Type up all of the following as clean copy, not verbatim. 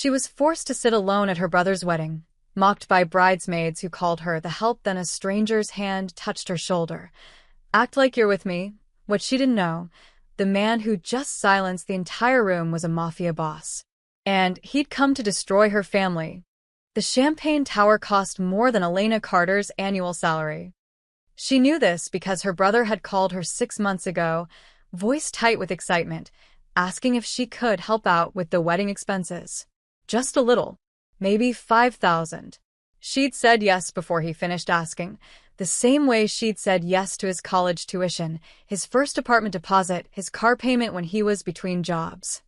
She was forced to sit alone at her brother's wedding, mocked by bridesmaids who called her the help. Then a stranger's hand touched her shoulder. "Act like you're with me." What she didn't know, the man who just silenced the entire room was a mafia boss. And he'd come to destroy her family. The champagne tower cost more than Elena Carter's annual salary. She knew this because her brother had called her 6 months ago, voice tight with excitement, asking if she could help out with the wedding expenses. Just a little, maybe 5,000. She'd said yes before he finished asking, the same way she'd said yes to his college tuition, his first apartment deposit, his car payment when he was between jobs.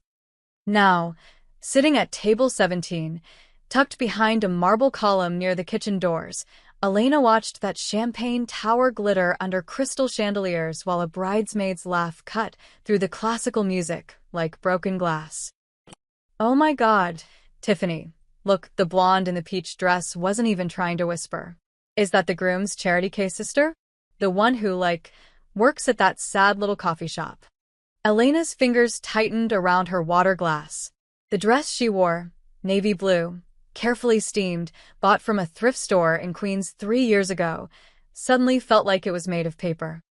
Now, sitting at table 17, tucked behind a marble column near the kitchen doors, Elena watched that champagne tower glitter under crystal chandeliers while a bridesmaid's laugh cut through the classical music like broken glass. "Oh my God, Tiffany." Look, the blonde in the peach dress wasn't even trying to whisper. "Is that the groom's charity case sister? The one who, works at that sad little coffee shop?" Elena's fingers tightened around her water glass. The dress she wore, navy blue, carefully steamed, bought from a thrift store in Queens 3 years ago, suddenly felt like it was made of paper.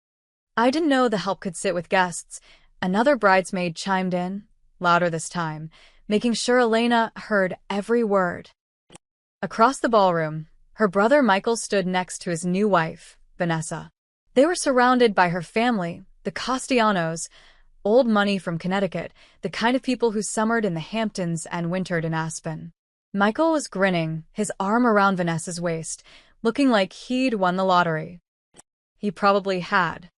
"I didn't know the help could sit with guests," another bridesmaid chimed in, louder this time, making sure Elena heard every word. Across the ballroom, her brother Michael stood next to his new wife, Vanessa. They were surrounded by her family, the Castellanos, old money from Connecticut, the kind of people who summered in the Hamptons and wintered in Aspen. Michael was grinning, his arm around Vanessa's waist, looking like he'd won the lottery. He probably had.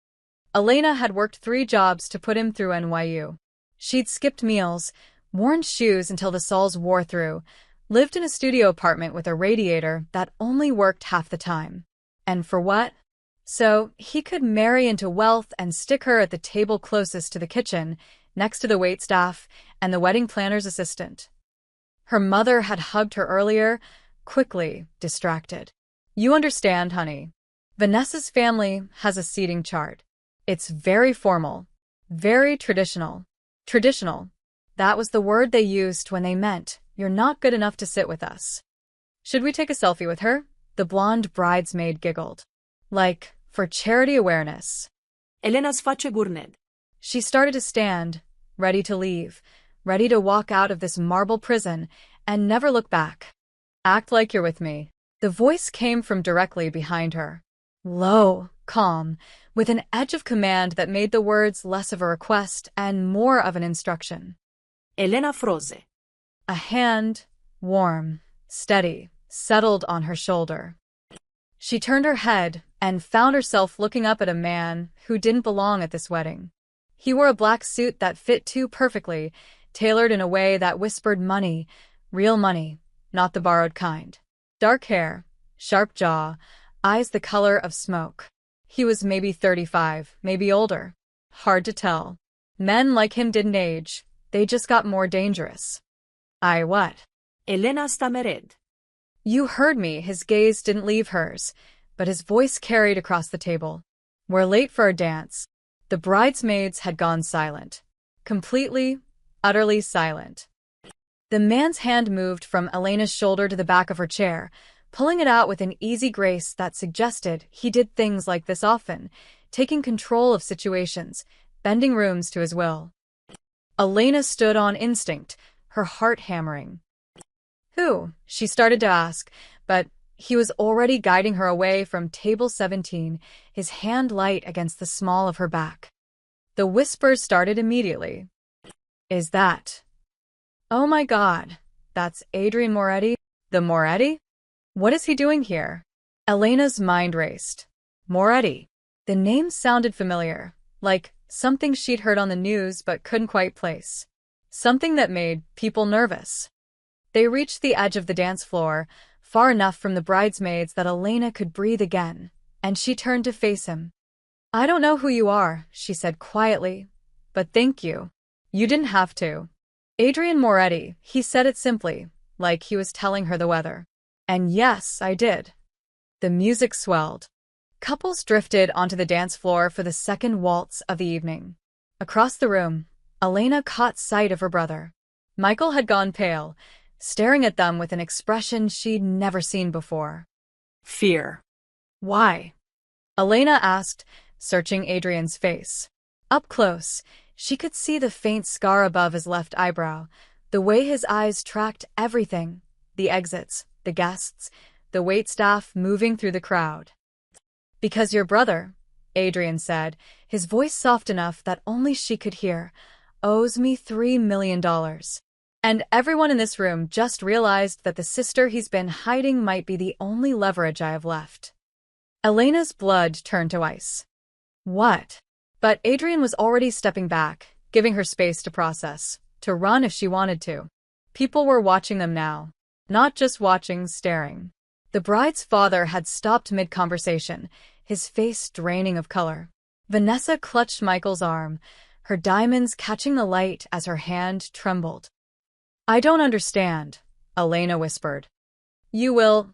Elena had worked 3 jobs to put him through NYU. She'd skipped meals, worn shoes until the soles wore through, lived in a studio apartment with a radiator that only worked half the time. And for what? So he could marry into wealth and stick her at the table closest to the kitchen, next to the waitstaff and the wedding planner's assistant. Her mother had hugged her earlier, quickly, distracted. "You understand, honey. Vanessa's family has a seating chart. It's very formal, very traditional." Traditional. That was the word they used when they meant, "You're not good enough to sit with us." "Should we take a selfie with her?" The blonde bridesmaid giggled. "Like, for charity awareness." Elena's face gurned. She started to stand, ready to leave, ready to walk out of this marble prison and never look back. "Act like you're with me." The voice came from directly behind her. Low, calm, with an edge of command that made the words less of a request and more of an instruction. Elena froze. A hand, warm, steady, settled on her shoulder. She turned her head and found herself looking up at a man who didn't belong at this wedding. He wore a black suit that fit too perfectly, tailored in a way that whispered money, real money, not the borrowed kind. Dark hair, sharp jaw, eyes the color of smoke. He was maybe 35, maybe older. Hard to tell. Men like him didn't age, they just got more dangerous. What? Elena stammered. "You heard me." His gaze didn't leave hers, but his voice carried across the table. "We're late for our dance." The bridesmaids had gone silent. Completely, utterly silent. The man's hand moved from Elena's shoulder to the back of her chair, pulling it out with an easy grace that suggested he did things like this often, taking control of situations, bending rooms to his will. Elena stood on instinct, her heart hammering. "Who?" she started to ask, but he was already guiding her away from table 17, his hand light against the small of her back. The whispers started immediately. "Is that? Oh my God, that's Adrian Moretti? The Moretti? What is he doing here?" Elena's mind raced. Moretti. The name sounded familiar, like something she'd heard on the news but couldn't quite place. Something that made people nervous. They reached the edge of the dance floor, far enough from the bridesmaids that Elena could breathe again, and she turned to face him. "I don't know who you are," she said quietly, "but thank you. You didn't have to." "Adrian Moretti," he said it simply, like he was telling her the weather. "And yes, I did." The music swelled. Couples drifted onto the dance floor for the second waltz of the evening. Across the room, Elena caught sight of her brother. Michael had gone pale, staring at them with an expression she'd never seen before. Fear. Why? Elena asked, searching Adrian's face. Up close, she could see the faint scar above his left eyebrow, the way his eyes tracked everything, the exits, the guests, the waitstaff moving through the crowd. Because your brother, Adrian said, his voice soft enough that only she could hear, owes me $3 million. And everyone in this room just realized that the sister he's been hiding might be the only leverage I have left. Elena's blood turned to ice. What? But Adrian was already stepping back, giving her space to process, to run if she wanted to. People were watching them now. Not just watching, staring. The bride's father had stopped mid-conversation, his face draining of color. Vanessa clutched Michael's arm, her diamonds catching the light as her hand trembled. I don't understand, Elena whispered. You will.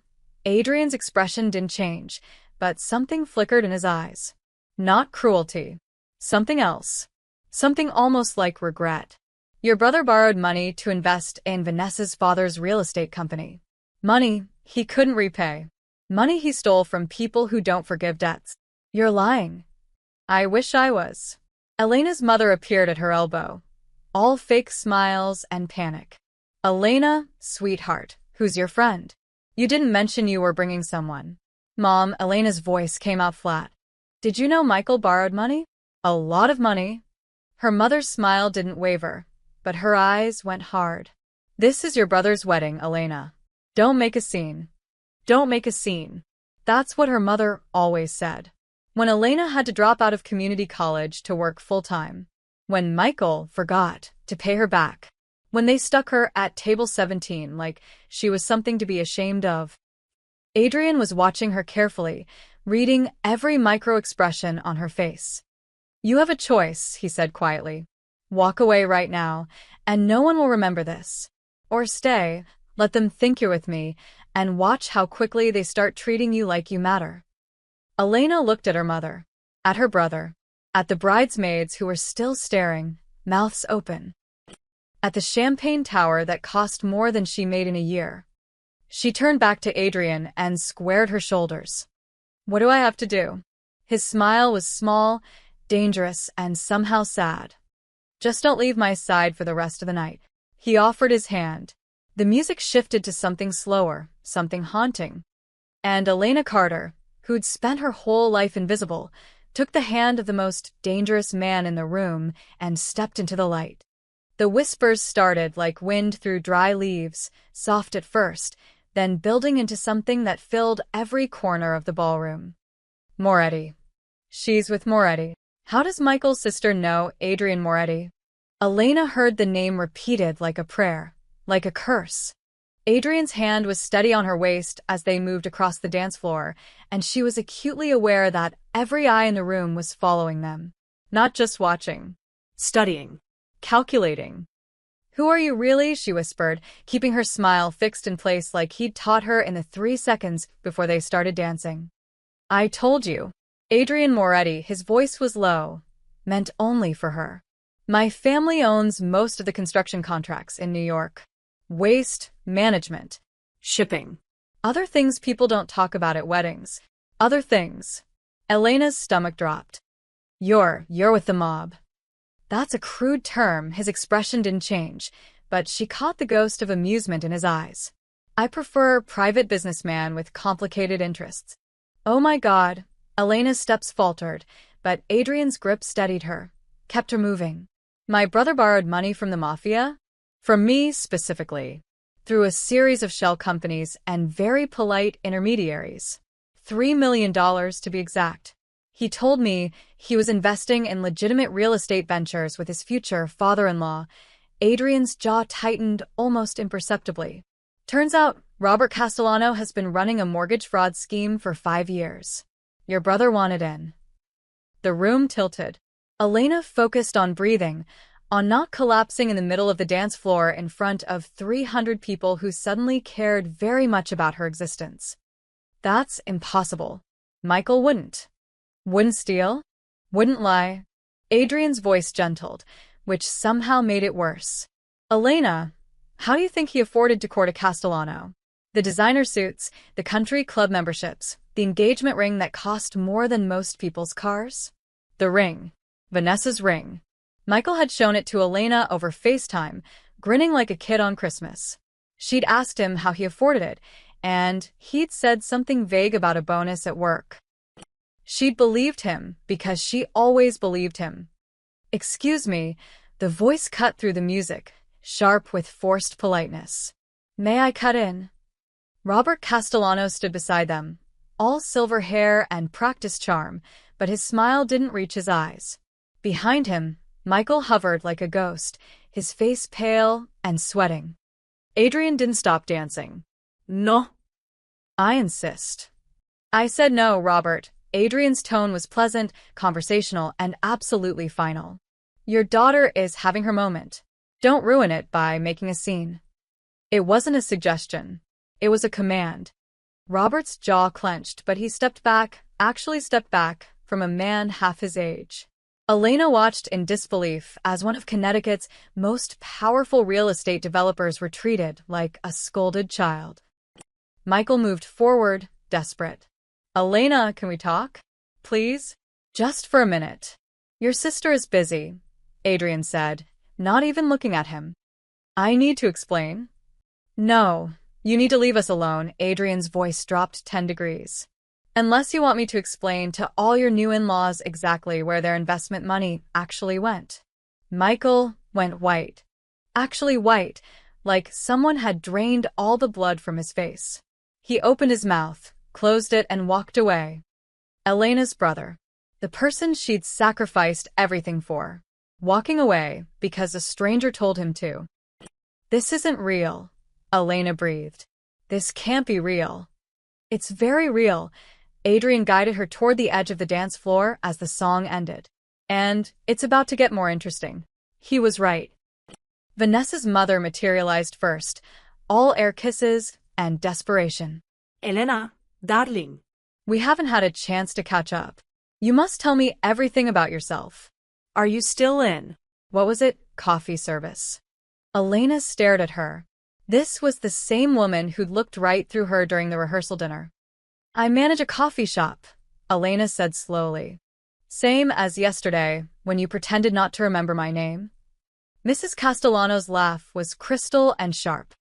Adrian's expression didn't change, but something flickered in his eyes. Not cruelty. Something else. Something almost like regret. Your brother borrowed money to invest in Vanessa's father's real estate company. Money he couldn't repay. Money he stole from people who don't forgive debts. You're lying. I wish I was. Elena's mother appeared at her elbow. All fake smiles and panic. Elena, sweetheart, who's your friend? You didn't mention you were bringing someone. Mom, Elena's voice came out flat. Did you know Michael borrowed money? A lot of money. Her mother's smile didn't waver, but her eyes went hard. This is your brother's wedding, Elena. Don't make a scene. Don't make a scene. That's what her mother always said. When Elena had to drop out of community college to work full-time. When Michael forgot to pay her back. When they stuck her at table 17 like she was something to be ashamed of. Adrian was watching her carefully, reading every micro-expression on her face. You have a choice, he said quietly. Walk away right now, and no one will remember this. Or stay, let them think you're with me, and watch how quickly they start treating you like you matter. Elena looked at her mother, at her brother, at the bridesmaids who were still staring, mouths open. At the champagne tower that cost more than she made in a year. She turned back to Adrian and squared her shoulders. What do I have to do? His smile was small, dangerous, and somehow sad. Just don't leave my side for the rest of the night. He offered his hand. The music shifted to something slower, something haunting. And Elena Carter, who'd spent her whole life invisible, took the hand of the most dangerous man in the room and stepped into the light. The whispers started like wind through dry leaves, soft at first, then building into something that filled every corner of the ballroom. Moretti. She's with Moretti. How does Michael's sister know Adrian Moretti? Elena heard the name repeated like a prayer, like a curse. Adrian's hand was steady on her waist as they moved across the dance floor, and she was acutely aware that every eye in the room was following them. Not just watching. Studying. Calculating. Who are you really? She whispered, keeping her smile fixed in place like he'd taught her in the 3 seconds before they started dancing. I told you. Adrian Moretti, his voice was low, meant only for her. My family owns most of the construction contracts in New York. Waste management. Shipping. Other things people don't talk about at weddings. Other things. Elena's stomach dropped. You're with the mob. That's a crude term. His expression didn't change, but she caught the ghost of amusement in his eyes. I prefer private businessman with complicated interests. Oh my God. Elena's steps faltered, but Adrian's grip steadied her, kept her moving. My brother borrowed money from the Mafia? From me, specifically. Through a series of shell companies and very polite intermediaries. $3 million to be exact. He told me he was investing in legitimate real estate ventures with his future father-in-law. Adrian's jaw tightened almost imperceptibly. Turns out, Robert Castellano has been running a mortgage fraud scheme for 5 years. Your brother wanted in. The room tilted. Elena focused on breathing, on not collapsing in the middle of the dance floor in front of 300 people who suddenly cared very much about her existence. That's impossible. Michael wouldn't. Wouldn't steal? Wouldn't lie? Adrian's voice gentled, which somehow made it worse. Elena, How do you think he afforded to court a Castellano? The designer suits, the country club memberships, the engagement ring that cost more than most people's cars? The ring. Vanessa's ring. Michael had shown it to Elena over FaceTime, grinning like a kid on Christmas. She'd asked him how he afforded it, and he'd said something vague about a bonus at work. She'd believed him because she always believed him. "Excuse me," the voice cut through the music, sharp with forced politeness. "May I cut in?" Robert Castellano stood beside them, all silver hair and practiced charm, but his smile didn't reach his eyes. Behind him, Michael hovered like a ghost, his face pale and sweating. Adrian didn't stop dancing. "No." "I insist." "I said no, Robert." Adrian's tone was pleasant, conversational, and absolutely final. "Your daughter is having her moment. Don't ruin it by making a scene." It wasn't a suggestion. It was a command. Robert's jaw clenched, but he actually stepped back, from a man half his age. Elena watched in disbelief as one of Connecticut's most powerful real estate developers retreated like a scolded child. Michael moved forward, desperate. "Elena, can we talk? Please? Just for a minute." "Your sister is busy," Adrian said, not even looking at him. "I need to explain." "No, you need to leave us alone." Adrian's voice dropped 10 degrees. "Unless you want me to explain to all your new in-laws exactly where their investment money actually went." Michael went white. Actually white, like someone had drained all the blood from his face. He opened his mouth, closed it, and walked away. Elena's brother. The person she'd sacrificed everything for. Walking away because a stranger told him to. "This isn't real," Elena breathed. "This can't be real." "It's very real." Adrian guided her toward the edge of the dance floor as the song ended. "And it's about to get more interesting." He was right. Vanessa's mother materialized first, all air kisses and desperation. "Elena, darling." "We haven't had a chance to catch up. You must tell me everything about yourself." "Are you still in?" What was it? Coffee service. Elena stared at her. This was the same woman who'd looked right through her during the rehearsal dinner. "I manage a coffee shop," Elena said slowly. "Same as yesterday, when you pretended not to remember my name." Mrs. Castellano's laugh was crystal and sharp.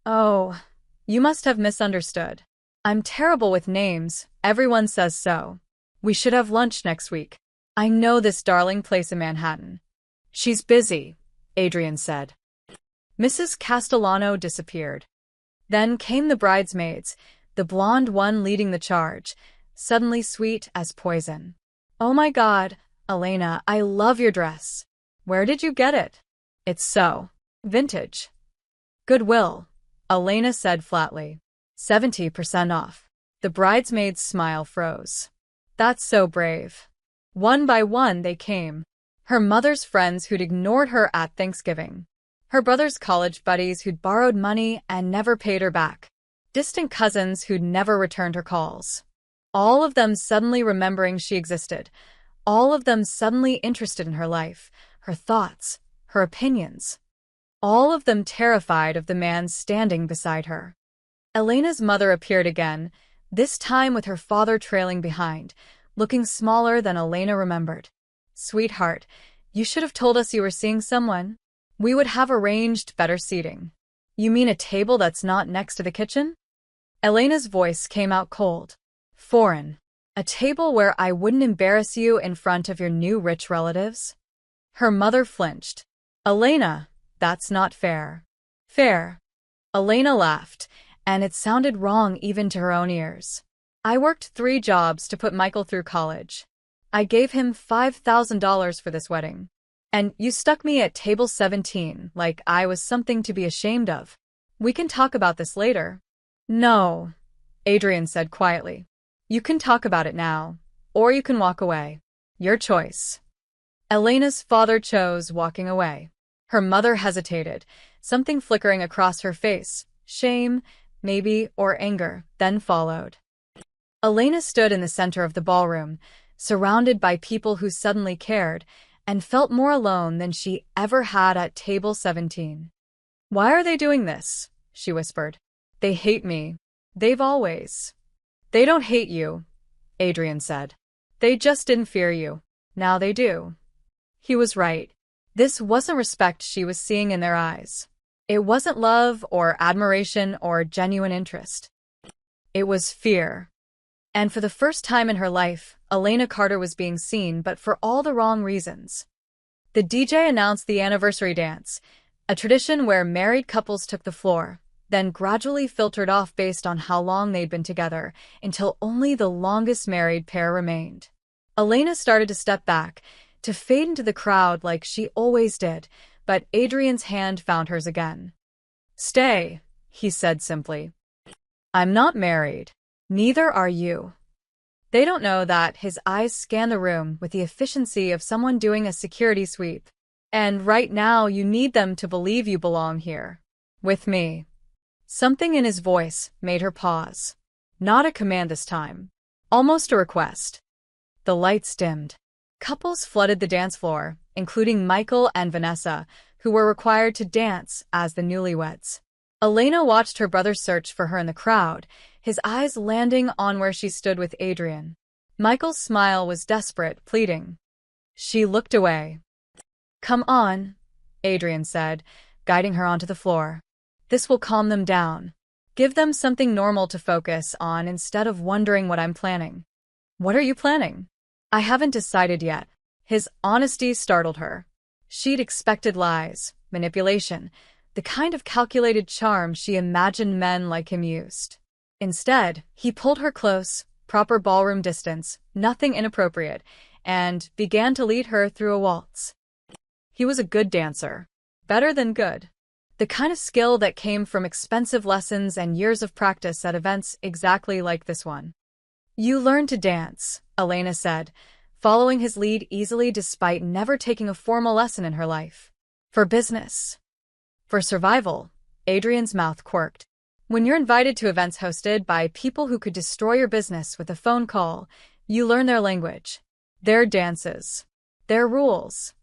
"Oh, you must have misunderstood. I'm terrible with names, everyone says so. We should have lunch next week. I know this darling place in Manhattan." "She's busy," Adrian said. Mrs. Castellano disappeared. Then came the bridesmaids, the blonde one leading the charge, suddenly sweet as poison. "Oh my God, Elena, I love your dress. Where did you get it?" "It's so vintage." "Goodwill," Elena said flatly. 70% off. The bridesmaid's smile froze. "That's so brave." One by one they came. Her mother's friends who'd ignored her at Thanksgiving. Her brother's college buddies who'd borrowed money and never paid her back. Distant cousins who'd never returned her calls. All of them suddenly remembering she existed. All of them suddenly interested in her life, her thoughts, her opinions. All of them terrified of the man standing beside her. Elena's mother appeared again, this time with her father trailing behind, looking smaller than Elena remembered. "Sweetheart, you should have told us you were seeing someone. We would have arranged better seating." "You mean a table that's not next to the kitchen?" Elena's voice came out cold. "Foreign. A table where I wouldn't embarrass you in front of your new rich relatives?" Her mother flinched. "Elena, that's not fair." "Fair." Elena laughed, and it sounded wrong even to her own ears. "I worked 3 jobs to put Michael through college. I gave him $5,000 for this wedding. And you stuck me at table 17 like I was something to be ashamed of. We can talk about this later." "No," Adrian said quietly. "You can talk about it now, or you can walk away. Your choice." Elena's father chose walking away. Her mother hesitated, something flickering across her face. Shame, maybe, or anger, then followed. Elena stood in the center of the ballroom, surrounded by people who suddenly cared, and felt more alone than she ever had at table 17. Why are they doing this? She whispered. They hate me. They've always. They don't hate you, Adrian said. They just didn't fear you. Now they do. He was right. This wasn't respect she was seeing in their eyes. It wasn't love or admiration or genuine interest. It was fear. And for the first time in her life, Elena Carter was being seen, but for all the wrong reasons. The DJ announced the anniversary dance, a tradition where married couples took the floor, then gradually filtered off based on how long they'd been together, until only the longest married pair remained. Elena started to step back, to fade into the crowd like she always did, but Adrian's hand found hers again. Stay, he said simply. I'm not married. Neither are you. They don't know that. His eyes scanned the room with the efficiency of someone doing a security sweep. And right now you need them to believe you belong here. With me. Something in his voice made her pause. Not a command this time. Almost a request. The lights dimmed. Couples flooded the dance floor, including Michael and Vanessa, who were required to dance as the newlyweds. Elena watched her brother search for her in the crowd, his eyes landing on where she stood with Adrian. Michael's smile was desperate, pleading. She looked away. Come on, Adrian said, guiding her onto the floor. This will calm them down. Give them something normal to focus on instead of wondering what I'm planning. What are you planning? I haven't decided yet. His honesty startled her. She'd expected lies, manipulation, the kind of calculated charm she imagined men like him used. Instead, he pulled her close, proper ballroom distance, nothing inappropriate, and began to lead her through a waltz. He was a good dancer. Better than good. The kind of skill that came from expensive lessons and years of practice at events exactly like this one. You learn to dance, Elena said, following his lead easily despite never taking a formal lesson in her life. For business. For survival, Adrian's mouth quirked. When you're invited to events hosted by people who could destroy your business with a phone call, you learn their language, their dances, their rules.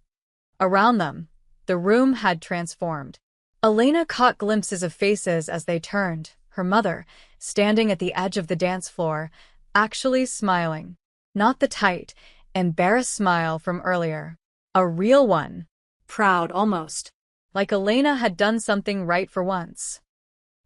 Around them, the room had transformed. Elena caught glimpses of faces as they turned, her mother, standing at the edge of the dance floor, actually smiling. Not the tight, embarrassed smile from earlier. A real one. Proud almost. Like Elena had done something right for once.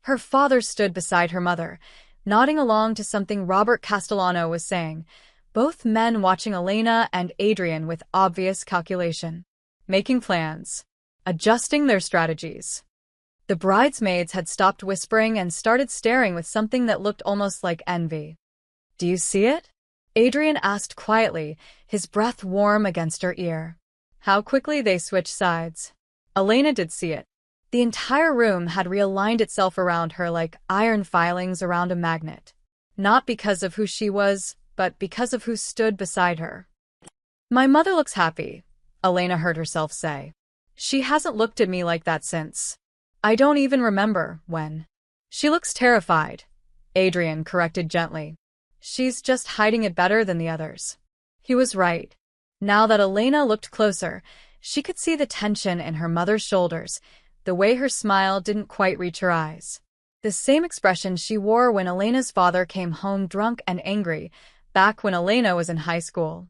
Her father stood beside her mother, nodding along to something Robert Castellano was saying, both men watching Elena and Adrian with obvious calculation. Making plans. Adjusting their strategies. The bridesmaids had stopped whispering and started staring with something that looked almost like envy. Do you see it? Adrian asked quietly, his breath warm against her ear. How quickly they switched sides. Elena did see it. The entire room had realigned itself around her like iron filings around a magnet. Not because of who she was, but because of who stood beside her. My mother looks happy, Elena heard herself say. She hasn't looked at me like that since. I don't even remember when. She looks terrified, Adrian corrected gently. She's just hiding it better than the others. He was right. Now that Elena looked closer, she could see the tension in her mother's shoulders, the way her smile didn't quite reach her eyes. The same expression she wore when Elena's father came home drunk and angry, back when Elena was in high school.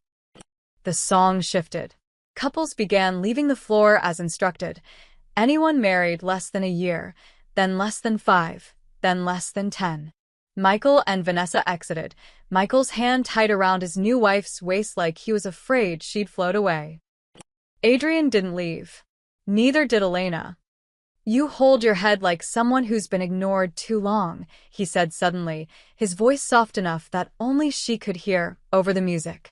The song shifted. Couples began leaving the floor as instructed. Anyone married less than a year, then less than 5, then less than 10. Michael and Vanessa exited, Michael's hand tight around his new wife's waist like he was afraid she'd float away. Adrian didn't leave. Neither did Elena. You hold your head like someone who's been ignored too long, he said suddenly, his voice soft enough that only she could hear over the music.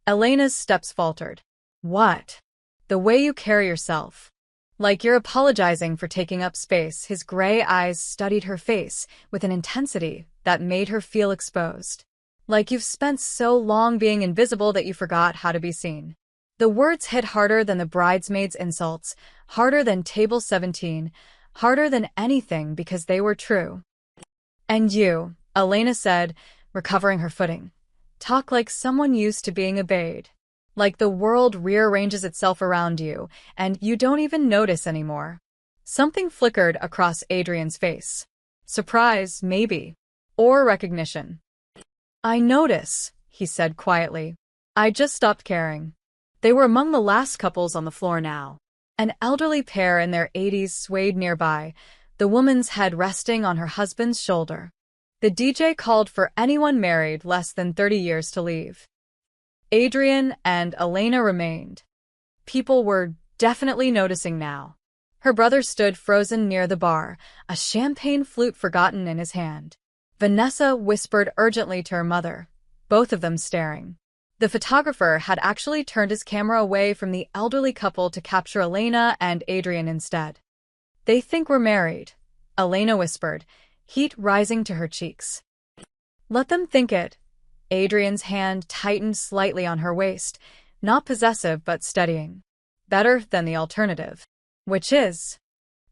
Elena's steps faltered. What? The way you carry yourself. Like you're apologizing for taking up space. His gray eyes studied her face with an intensity that made her feel exposed. Like you've spent so long being invisible that you forgot how to be seen. The words hit harder than the bridesmaids' insults, harder than Table 17, harder than anything because they were true. And you, Elena said, recovering her footing, talk like someone used to being obeyed. Like the world rearranges itself around you, and you don't even notice anymore. Something flickered across Adrian's face. Surprise, maybe. Or recognition. I notice, he said quietly. I just stopped caring. They were among the last couples on the floor now. An elderly pair in their 80s swayed nearby, the woman's head resting on her husband's shoulder. The DJ called for anyone married less than 30 years to leave. Adrian and Elena remained. People were definitely noticing now. Her brother stood frozen near the bar, a champagne flute forgotten in his hand. Vanessa whispered urgently to her mother, both of them staring. The photographer had actually turned his camera away from the elderly couple to capture Elena and Adrian instead. They think we're married, Elena whispered, heat rising to her cheeks. Let them think it. Adrian's hand tightened slightly on her waist, not possessive but steadying. Better than the alternative. Which is,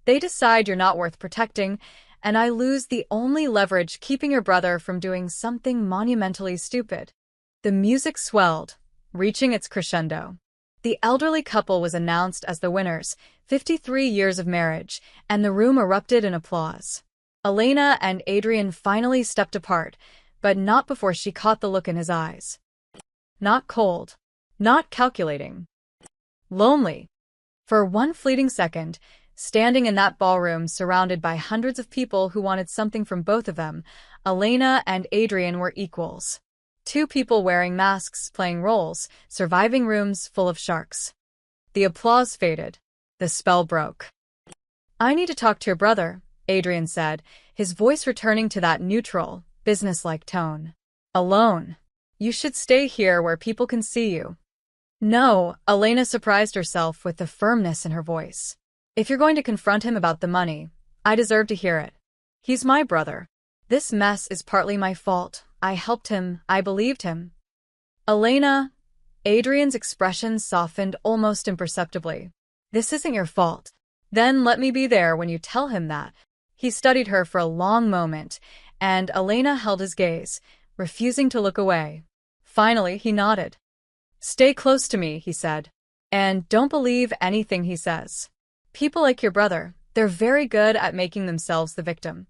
they decide you're not worth protecting, and I lose the only leverage keeping your brother from doing something monumentally stupid. The music swelled, reaching its crescendo. The elderly couple was announced as the winners, 53 years of marriage, and the room erupted in applause. Elena and Adrian finally stepped apart, but not before she caught the look in his eyes. Not cold, not calculating. Lonely. For one fleeting second, standing in that ballroom surrounded by hundreds of people who wanted something from both of them, Elena and Adrian were equals. Two people wearing masks playing roles, surviving rooms full of sharks. The applause faded. The spell broke. I need to talk to your brother, Adrian said, his voice returning to that neutral, businesslike tone. Alone. You should stay here where people can see you. No, Elena surprised herself with the firmness in her voice. If you're going to confront him about the money, I deserve to hear it. He's my brother. This mess is partly my fault. I helped him. I believed him. Elena, Adrian's expression softened almost imperceptibly. This isn't your fault. Then let me be there when you tell him that. He studied her for a long moment, and Elena held his gaze, refusing to look away. Finally, he nodded. Stay close to me, he said. And don't believe anything he says. People like your brother, they're very good at making themselves the victim.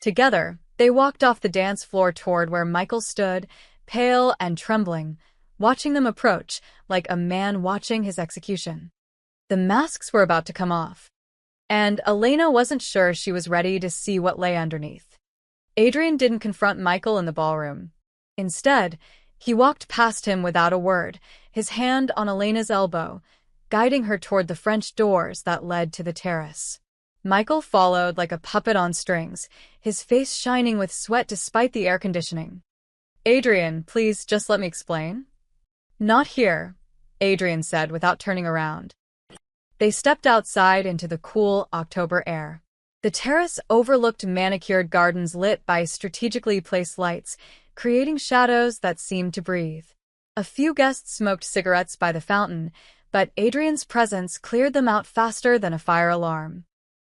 Together, they walked off the dance floor toward where Michael stood, pale and trembling, watching them approach like a man watching his execution. The masks were about to come off, and Elena wasn't sure she was ready to see what lay underneath. Adrian didn't confront Michael in the ballroom. Instead, he walked past him without a word, his hand on Elena's elbow, guiding her toward the French doors that led to the terrace. Michael followed like a puppet on strings, his face shining with sweat despite the air conditioning. Adrian, please just let me explain. Not here, Adrian said without turning around. They stepped outside into the cool October air. The terrace overlooked manicured gardens lit by strategically placed lights, creating shadows that seemed to breathe. A few guests smoked cigarettes by the fountain, but Adrian's presence cleared them out faster than a fire alarm.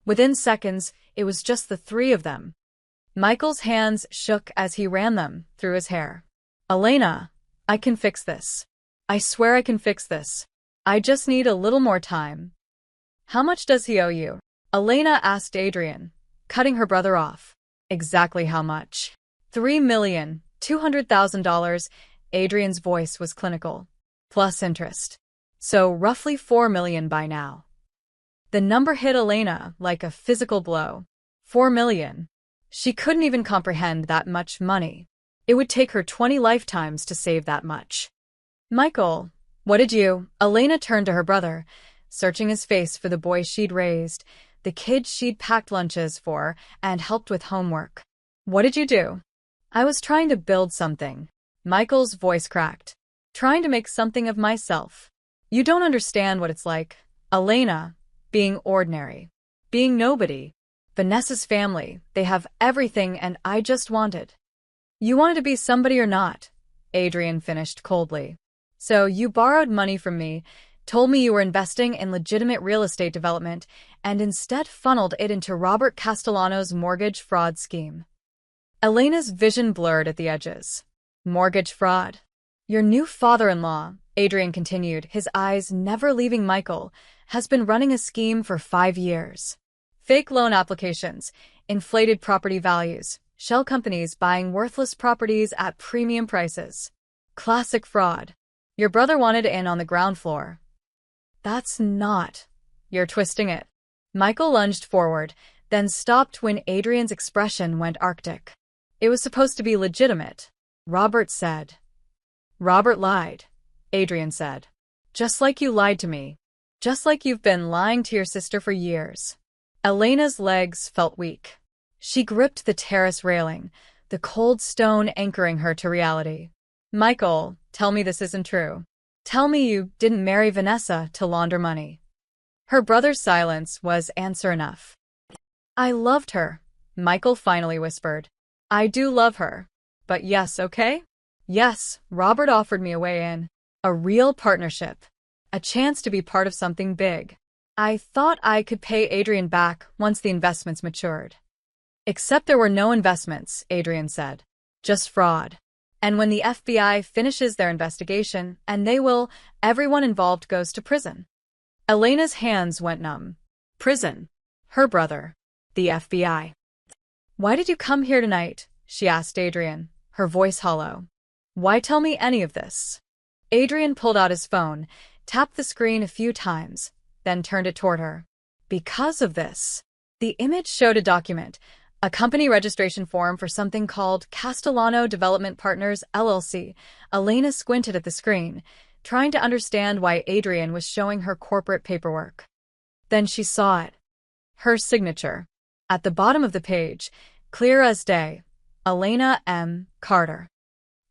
Within seconds, it was just the three of them. Michael's hands shook as he ran them through his hair. Elena, I can fix this. I swear I can fix this. I just need a little more time. How much does he owe you? Elena asked Adrian, cutting her brother off. Exactly how much? $3,200,000, Adrian's voice was clinical. Plus interest. So roughly $4 million by now. The number hit Elena like a physical blow. $4 million. She couldn't even comprehend that much money. It would take her 20 lifetimes to save that much. Michael, what did you? Elena turned to her brother, searching his face for the boy she'd raised, the kid she'd packed lunches for and helped with homework. What did you do? I was trying to build something. Michael's voice cracked. Trying to make something of myself. You don't understand what it's like, Elena, being ordinary. Being nobody. Vanessa's family, they have everything and I just wanted. You wanted to be somebody or not, Adrian finished coldly. So you borrowed money from me, told me you were investing in legitimate real estate development, and instead funneled it into Robert Castellano's mortgage fraud scheme. Elena's vision blurred at the edges. Mortgage fraud. Your new father-in-law, Adrian continued, his eyes never leaving Michael, has been running a scheme for 5 years. Fake loan applications, inflated property values, shell companies buying worthless properties at premium prices. Classic fraud. Your brother wanted in on the ground floor. That's not. You're twisting it. Michael lunged forward, then stopped when Adrian's expression went arctic. It was supposed to be legitimate, Robert said. Robert lied, Adrian said. Just like you lied to me. Just like you've been lying to your sister for years. Elena's legs felt weak. She gripped the terrace railing, the cold stone anchoring her to reality. Michael, tell me this isn't true. Tell me you didn't marry Vanessa to launder money. Her brother's silence was answer enough. I loved her, Michael finally whispered. I do love her. But yes, okay? Yes, Robert offered me a way in. A real partnership. A chance to be part of something big. I thought I could pay Adrian back once the investments matured. Except there were no investments, Adrian said. Just fraud. And when the FBI finishes their investigation, and they will, everyone involved goes to prison. Elena's hands went numb. Prison. Her brother. The FBI. Why did you come here tonight? She asked Adrian, her voice hollow. Why tell me any of this? Adrian pulled out his phone, tapped the screen a few times, then turned it toward her. Because of this. The image showed a document, a company registration form for something called Castellano Development Partners, LLC. Elena squinted at the screen, trying to understand why Adrian was showing her corporate paperwork. Then she saw it. Her signature. At the bottom of the page, clear as day, Elena M. Carter.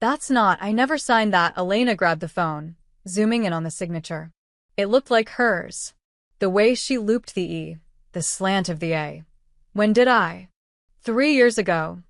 That's not, I never signed that. Elena grabbed the phone, zooming in on the signature. It looked like hers. The way she looped the E, the slant of the A. When did I? 3 years ago,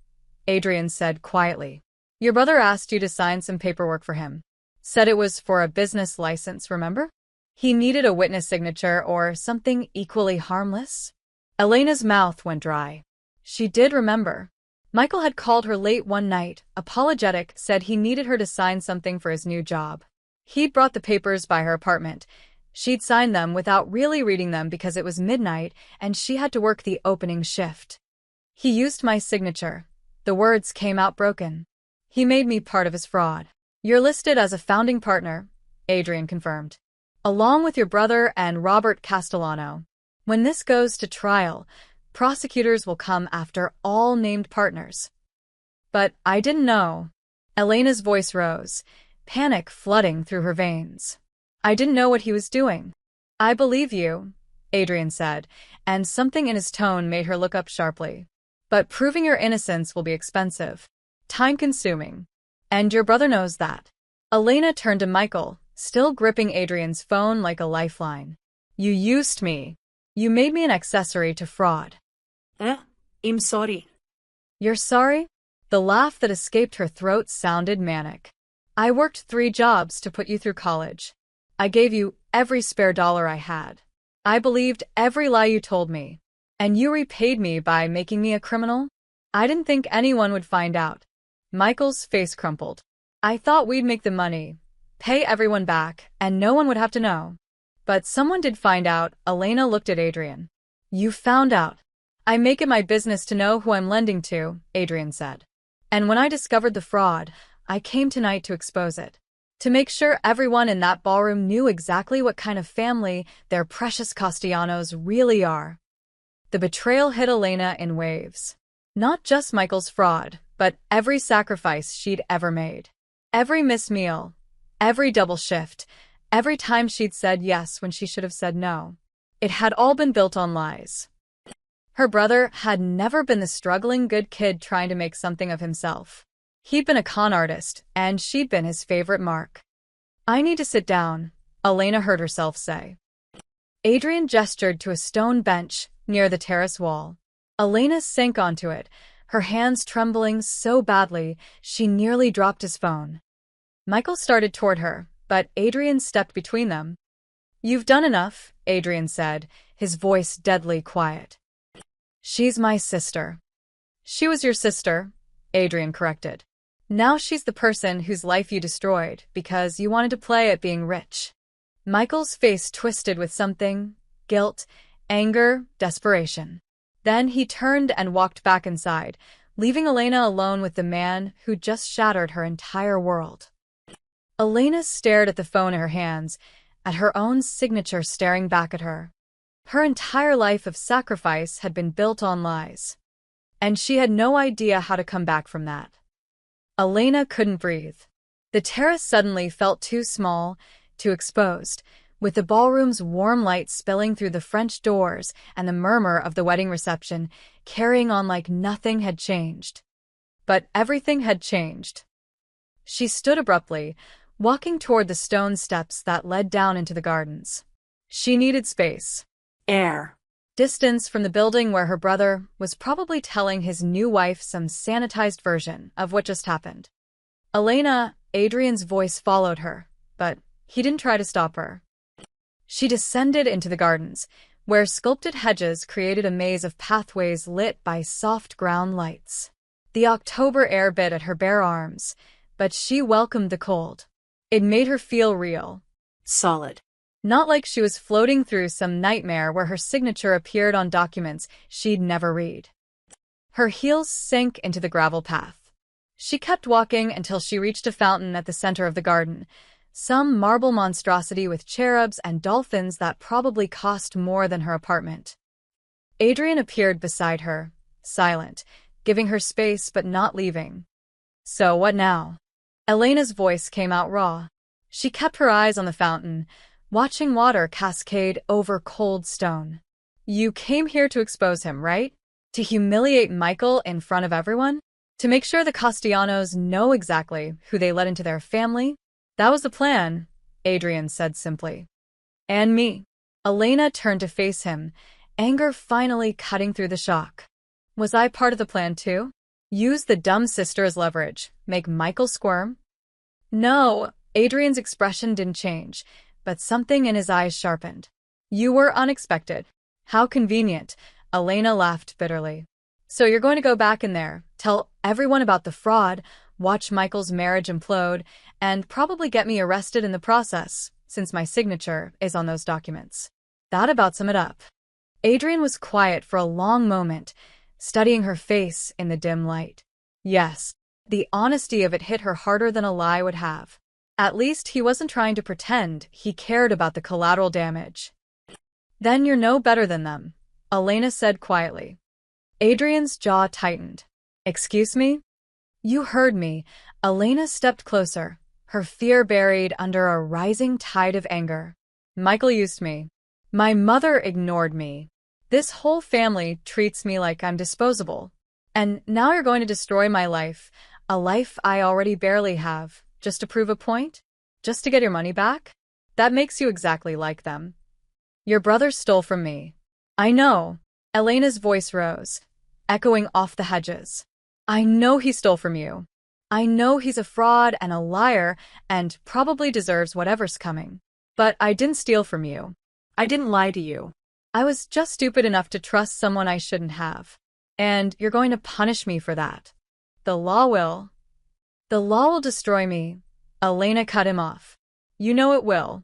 Adrian said quietly. Your brother asked you to sign some paperwork for him. Said it was for a business license, remember? He needed a witness signature or something equally harmless. Elena's mouth went dry. She did remember. Michael had called her late one night, apologetic, said he needed her to sign something for his new job. He'd brought the papers by her apartment. She'd signed them without really reading them because it was midnight and she had to work the opening shift. He used my signature. The words came out broken. He made me part of his fraud. You're listed as a founding partner, Adrian confirmed. Along with your brother and Robert Castellano. When this goes to trial, prosecutors will come after all named partners. But I didn't know. Elena's voice rose, panic flooding through her veins. I didn't know what he was doing. I believe you, Adrian said, and something in his tone made her look up sharply. But proving your innocence will be expensive, time-consuming. And your brother knows that. Elena turned to Michael, still gripping Adrian's phone like a lifeline. You used me. You made me an accessory to fraud. I'm sorry. You're sorry? The laugh that escaped her throat sounded manic. I worked 3 jobs to put you through college. I gave you every spare dollar I had. I believed every lie you told me. And you repaid me by making me a criminal? I didn't think anyone would find out. Michael's face crumpled. I thought we'd make the money, pay everyone back, and no one would have to know. But someone did find out. Elena looked at Adrian. You found out. I make it my business to know who I'm lending to, Adrian said. And when I discovered the fraud, I came tonight to expose it. To make sure everyone in that ballroom knew exactly what kind of family their precious Castellanos really are. The betrayal hit Elena in waves. Not just Michael's fraud, but every sacrifice she'd ever made. Every missed meal, every double shift, every time she'd said yes when she should have said no. It had all been built on lies. Her brother had never been the struggling good kid trying to make something of himself. He'd been a con artist, and she'd been his favorite mark. I need to sit down, Elena heard herself say. Adrian gestured to a stone bench near the terrace wall. Elena sank onto it, her hands trembling so badly she nearly dropped his phone. Michael started toward her, but Adrian stepped between them. You've done enough, Adrian said, his voice deadly quiet. She's my sister. She was your sister, Adrian corrected. Now she's the person whose life you destroyed because you wanted to play at being rich. Michael's face twisted with something, guilt, anger, desperation. Then he turned and walked back inside, leaving Elena alone with the man who just shattered her entire world. Elena stared at the phone in her hands, at her own signature staring back at her. Her entire life of sacrifice had been built on lies. And she had no idea how to come back from that. Elena couldn't breathe. The terrace suddenly felt too small, too exposed, with the ballroom's warm light spilling through the French doors and the murmur of the wedding reception carrying on like nothing had changed. But everything had changed. She stood abruptly, walking toward the stone steps that led down into the gardens. She needed space. Air. Distance from the building where her brother was probably telling his new wife some sanitized version of what just happened. Elena, Adrian's voice followed her, but he didn't try to stop her. She descended into the gardens, where sculpted hedges created a maze of pathways lit by soft ground lights. The October air bit at her bare arms, but she welcomed the cold. It made her feel real. Solid. Not like she was floating through some nightmare where her signature appeared on documents she'd never read. Her heels sank into the gravel path. She kept walking until she reached a fountain at the center of the garden, some marble monstrosity with cherubs and dolphins that probably cost more than her apartment. Adrian appeared beside her, silent, giving her space but not leaving. So what now? Elena's voice came out raw. She kept her eyes on the fountain, watching water cascade over cold stone. You came here to expose him, right? To humiliate Michael in front of everyone? To make sure the Castellanos know exactly who they let into their family? That was the plan, Adrian said simply. And me. Elena turned to face him, anger finally cutting through the shock. Was I part of the plan too? Use the dumb sister as leverage, make Michael squirm? No, Adrian's expression didn't change, but something in his eyes sharpened. You were unexpected. How convenient, Elena laughed bitterly. So you're going to go back in there, tell everyone about the fraud, watch Michael's marriage implode, and probably get me arrested in the process, since my signature is on those documents. That about sum it up. Adrian was quiet for a long moment, studying her face in the dim light. Yes, the honesty of it hit her harder than a lie would have. At least he wasn't trying to pretend he cared about the collateral damage. Then you're no better than them, Elena said quietly. Adrian's jaw tightened. Excuse me? You heard me. Elena stepped closer, her fear buried under a rising tide of anger. Michael used me. My mother ignored me. This whole family treats me like I'm disposable. And now you're going to destroy my life, a life I already barely have. Just to prove a point? Just to get your money back? That makes you exactly like them. Your brother stole from me. I know. Elena's voice rose, echoing off the hedges. I know he stole from you. I know he's a fraud and a liar and probably deserves whatever's coming. But I didn't steal from you. I didn't lie to you. I was just stupid enough to trust someone I shouldn't have. And you're going to punish me for that. The law will. The law will destroy me. Elena cut him off. You know it will.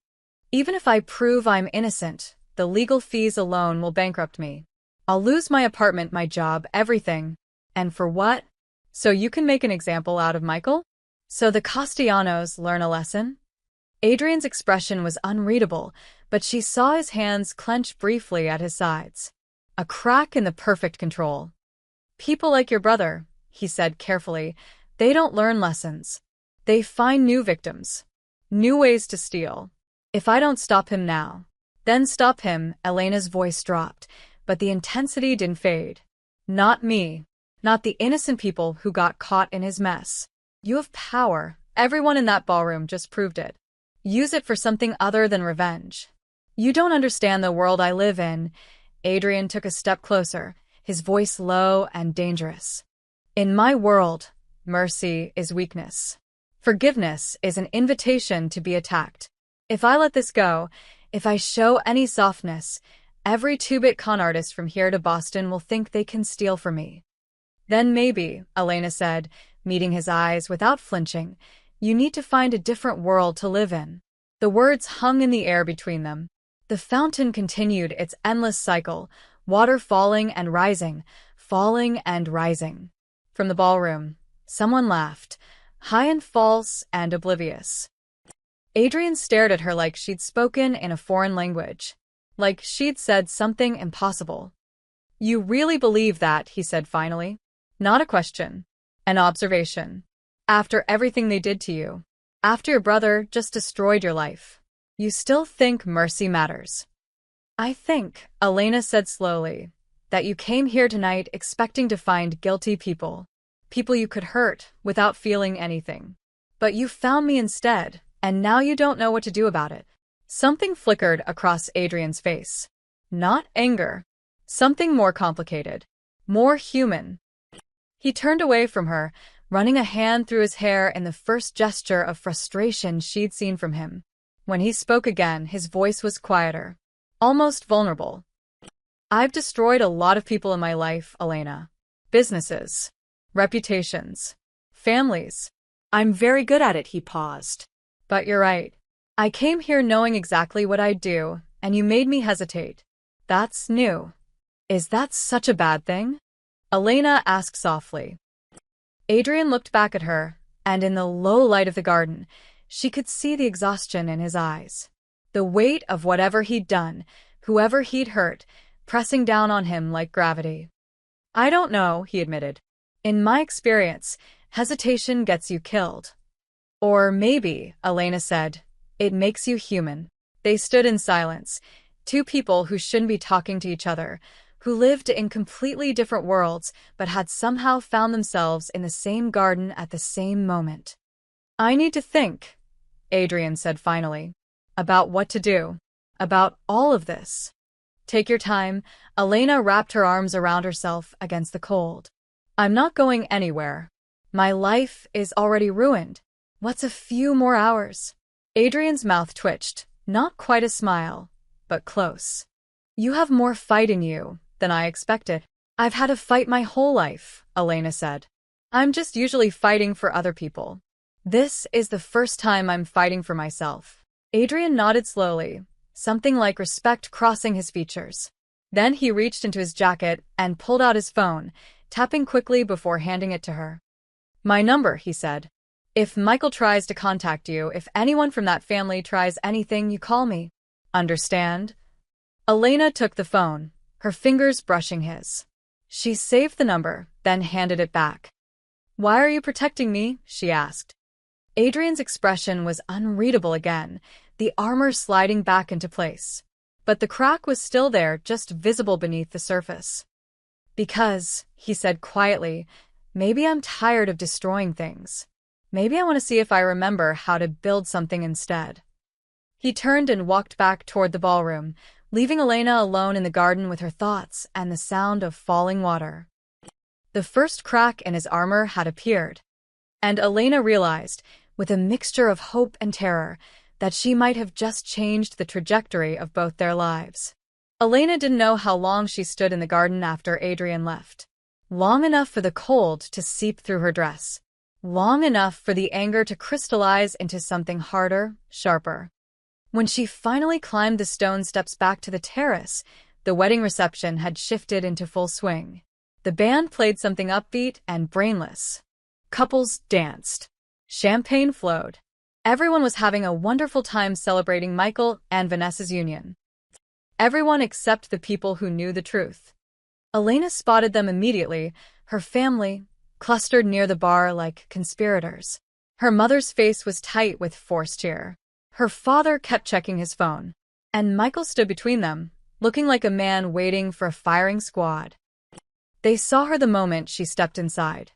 Even if I prove I'm innocent, the legal fees alone will bankrupt me. I'll lose my apartment, my job, everything. And for what? So you can make an example out of Michael? So the Castellanos learn a lesson? Adrian's expression was unreadable, but she saw his hands clench briefly at his sides. A crack in the perfect control. People like your brother, he said carefully, they don't learn lessons. They find new victims. New ways to steal. If I don't stop him now, then stop him, Elena's voice dropped, but the intensity didn't fade. Not me. Not the innocent people who got caught in his mess. You have power. Everyone in that ballroom just proved it. Use it for something other than revenge. You don't understand the world I live in. Adrian took a step closer, his voice low and dangerous. In my world, mercy is weakness. Forgiveness is an invitation to be attacked. If I let this go, if I show any softness, every two-bit con artist from here to Boston will think they can steal from me. Then maybe, Elena said, meeting his eyes without flinching, you need to find a different world to live in. The words hung in the air between them. The fountain continued its endless cycle, water falling and rising, falling and rising. From the ballroom, someone laughed, high and false and oblivious. Adrian stared at her like she'd spoken in a foreign language, like she'd said something impossible. "You really believe that?" he said finally. "Not a question. An observation. After everything they did to you, after your brother just destroyed your life, you still think mercy matters?" "I think," Elena said slowly, "that you came here tonight expecting to find guilty people, people you could hurt without feeling anything. But you found me instead, and now you don't know what to do about it." Something flickered across Adrian's face. Not anger. Something more complicated. More human. He turned away from her, running a hand through his hair in the first gesture of frustration she'd seen from him. When he spoke again, his voice was quieter, almost vulnerable. "I've destroyed a lot of people in my life, Elena. Businesses, reputations, families. I'm very good at it, he paused. But you're right. I came here knowing exactly what I'd do, and you made me hesitate. That's new. Is that such a bad thing?" Elena asked softly. Adrian looked back at her, and in the low light of the garden, she could see the exhaustion in his eyes. The weight of whatever he'd done, whoever he'd hurt, pressing down on him like gravity. "I don't know," he admitted. "In my experience, hesitation gets you killed." "Or maybe," Elena said, "it makes you human." They stood in silence, two people who shouldn't be talking to each other, who lived in completely different worlds but had somehow found themselves in the same garden at the same moment. "I need to think," Adrian said finally, "about what to do, about all of this." "Take your time." Elena wrapped her arms around herself against the cold. "I'm not going anywhere. My life is already ruined. What's a few more hours?" Adrian's mouth twitched, not quite a smile, but close. "You have more fight in you than I expected." "I've had a fight my whole life," Elena said. "I'm just usually fighting for other people. This is the first time I'm fighting for myself." Adrian nodded slowly, something like respect crossing his features. Then he reached into his jacket and pulled out his phone, tapping quickly before handing it to her. "My number," he said. "If Michael tries to contact you, if anyone from that family tries anything, you call me. Understand?" Elena took the phone, her fingers brushing his. She saved the number, then handed it back. "Why are you protecting me?" she asked. Adrian's expression was unreadable again, the armor sliding back into place. But the crack was still there, just visible beneath the surface. "Because," he said quietly, "maybe I'm tired of destroying things. Maybe I want to see if I remember how to build something instead." He turned and walked back toward the ballroom, leaving Elena alone in the garden with her thoughts and the sound of falling water. The first crack in his armor had appeared, and Elena realized, with a mixture of hope and terror, that she might have just changed the trajectory of both their lives. Elena didn't know how long she stood in the garden after Adrian left. Long enough for the cold to seep through her dress. Long enough for the anger to crystallize into something harder, sharper. When she finally climbed the stone steps back to the terrace, the wedding reception had shifted into full swing. The band played something upbeat and brainless. Couples danced. Champagne flowed. Everyone was having a wonderful time celebrating Michael and Vanessa's union. Everyone except the people who knew the truth. Elena spotted them immediately, her family, clustered near the bar like conspirators. Her mother's face was tight with forced cheer. Her father kept checking his phone. And Michael stood between them, looking like a man waiting for a firing squad. They saw her the moment she stepped inside.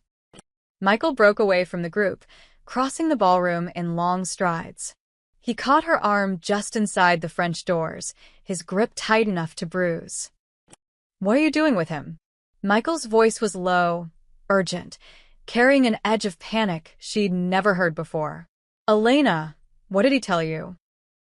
Michael broke away from the group, crossing the ballroom in long strides. He caught her arm just inside the French doors, his grip tight enough to bruise. "What are you doing with him?" Michael's voice was low, urgent, carrying an edge of panic she'd never heard before. "Elena, what did he tell you?"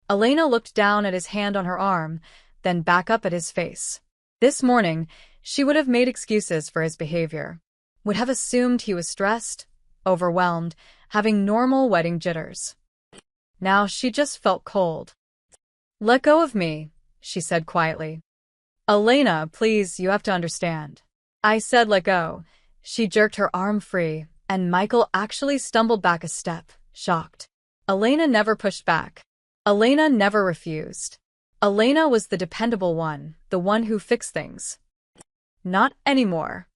Elena looked down at his hand on her arm, then back up at his face. This morning, she would have made excuses for his behavior. Would have assumed he was stressed, overwhelmed, having normal wedding jitters. Now she just felt cold. "Let go of me," she said quietly. Elena, please, you have to understand. I said let go. She jerked her arm free, and Michael actually stumbled back a step, shocked. Elena never pushed back. Elena never refused. Elena was the dependable one, the one who fixed things. Not anymore.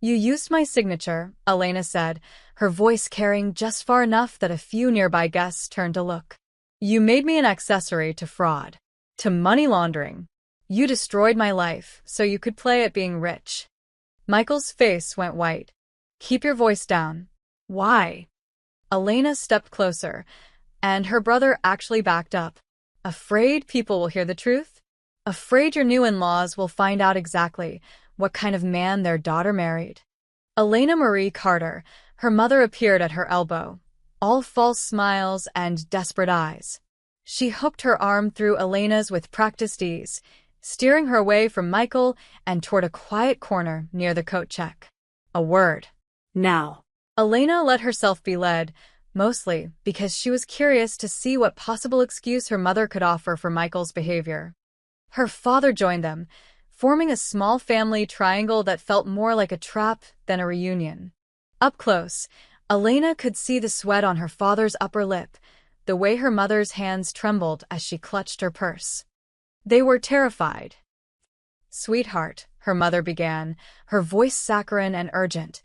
You used my signature, Elena said, her voice carrying just far enough that a few nearby guests turned to look. You made me an accessory to fraud, to money laundering. You destroyed my life so you could play at being rich. Michael's face went white. Keep your voice down. Why? Elena stepped closer, and her brother actually backed up. Afraid people will hear the truth? Afraid your new in-laws will find out exactly what kind of man their daughter married. Elena Marie Carter, her mother, appeared at her elbow, all false smiles and desperate eyes. She hooked her arm through Elena's with practiced ease, steering her away from Michael and toward a quiet corner near the coat check. A word. Now. Elena let herself be led, mostly because she was curious to see what possible excuse her mother could offer for Michael's behavior. Her father joined them, forming a small family triangle that felt more like a trap than a reunion. Up close, Elena could see the sweat on her father's upper lip, the way her mother's hands trembled as she clutched her purse. They were terrified. Sweetheart, her mother began, her voice saccharine and urgent.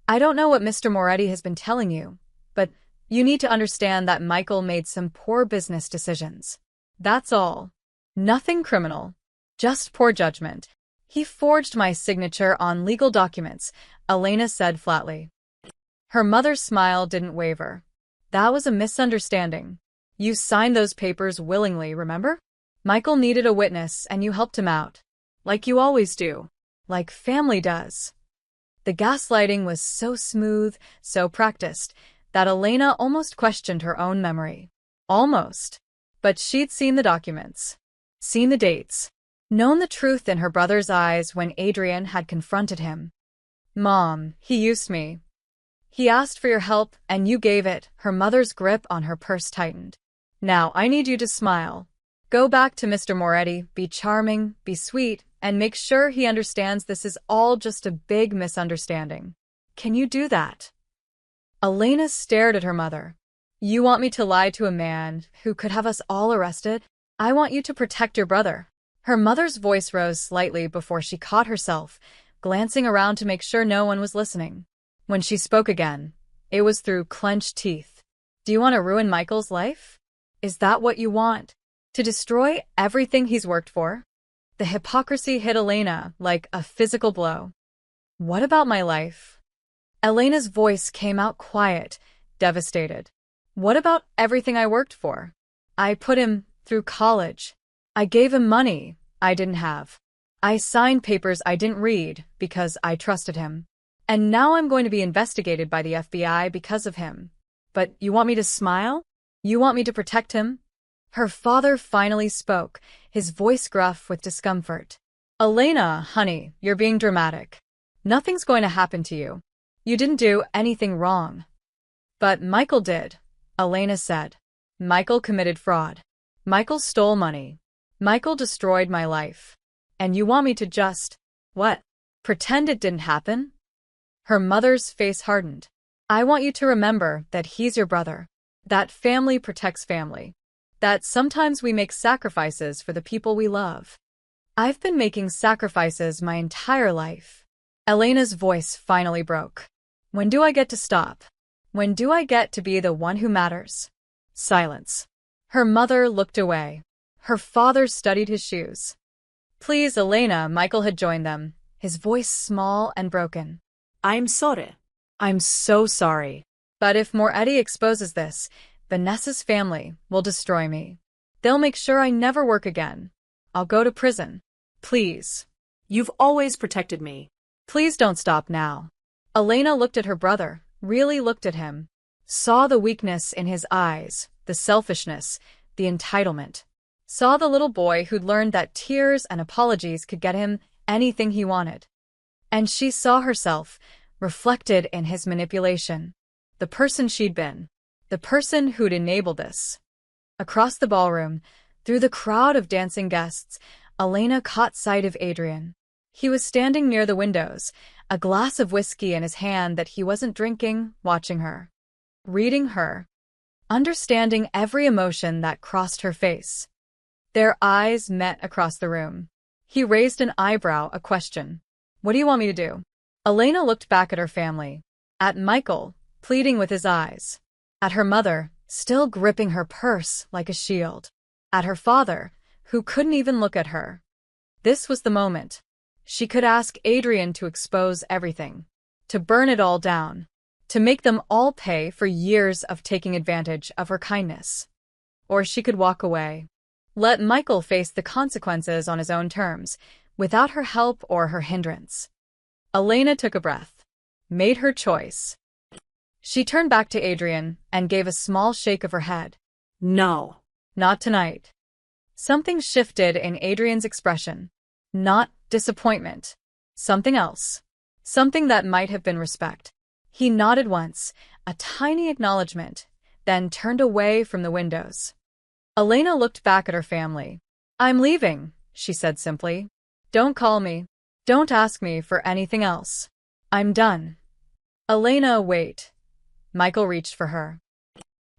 I don't know what Mr. Moretti has been telling you, but you need to understand that Michael made some poor business decisions. That's all. Nothing criminal. Just poor judgment. He forged my signature on legal documents, Elena said flatly. Her mother's smile didn't waver. That was a misunderstanding. You signed those papers willingly, remember? Michael needed a witness and you helped him out. Like you always do. Like family does. The gaslighting was so smooth, so practiced, that Elena almost questioned her own memory. Almost. But she'd seen the documents. Seen the dates. Known the truth in her brother's eyes when Adrian had confronted him. Mom, he used me. He asked for your help, and you gave it. Her mother's grip on her purse tightened. Now I need you to smile. Go back to Mr. Moretti, be charming, be sweet, and make sure he understands this is all just a big misunderstanding. Can you do that? Elena stared at her mother. You want me to lie to a man who could have us all arrested? I want you to protect your brother. Her mother's voice rose slightly before she caught herself, glancing around to make sure no one was listening. When she spoke again, it was through clenched teeth. Do you want to ruin Michael's life? Is that what you want? To destroy everything he's worked for? The hypocrisy hit Elena like a physical blow. What about my life? Elena's voice came out quiet, devastated. What about everything I worked for? I put him through college. I gave him money I didn't have. I signed papers I didn't read because I trusted him. And now I'm going to be investigated by the FBI because of him. But you want me to smile? You want me to protect him? Her father finally spoke, his voice gruff with discomfort. Elena, honey, you're being dramatic. Nothing's going to happen to you. You didn't do anything wrong. But Michael did, Elena said. Michael committed fraud. Michael stole money. Michael destroyed my life. And you want me to just, what? Pretend it didn't happen? Her mother's face hardened. I want you to remember that he's your brother. That family protects family. That sometimes we make sacrifices for the people we love. I've been making sacrifices my entire life. Elena's voice finally broke. When do I get to stop? When do I get to be the one who matters? Silence. Her mother looked away. Her father studied his shoes. Please, Elena, Michael had joined them, his voice small and broken. I'm sorry. I'm so sorry. But if Moretti exposes this, Vanessa's family will destroy me. They'll make sure I never work again. I'll go to prison. Please. You've always protected me. Please don't stop now. Elena looked at her brother, really looked at him. Saw the weakness in his eyes, the selfishness, the entitlement. Saw the little boy who'd learned that tears and apologies could get him anything he wanted. And she saw herself, reflected in his manipulation. The person she'd been. The person who'd enabled this. Across the ballroom, through the crowd of dancing guests, Elena caught sight of Adrian. He was standing near the windows, a glass of whiskey in his hand that he wasn't drinking, watching her. Reading her. Understanding every emotion that crossed her face. Their eyes met across the room. He raised an eyebrow, a question. What do you want me to do? Elena looked back at her family. At Michael, pleading with his eyes. At her mother, still gripping her purse like a shield. At her father, who couldn't even look at her. This was the moment. She could ask Adrian to expose everything. To burn it all down. To make them all pay for years of taking advantage of her kindness. Or she could walk away. Let Michael face the consequences on his own terms, without her help or her hindrance. Elena took a breath. Made her choice. She turned back to Adrian and gave a small shake of her head. No. Not tonight. Something shifted in Adrian's expression. Not disappointment. Something else. Something that might have been respect. He nodded once, a tiny acknowledgement, then turned away from the windows. Elena looked back at her family. I'm leaving, she said simply. Don't call me. Don't ask me for anything else. I'm done. Elena, wait. Michael reached for her.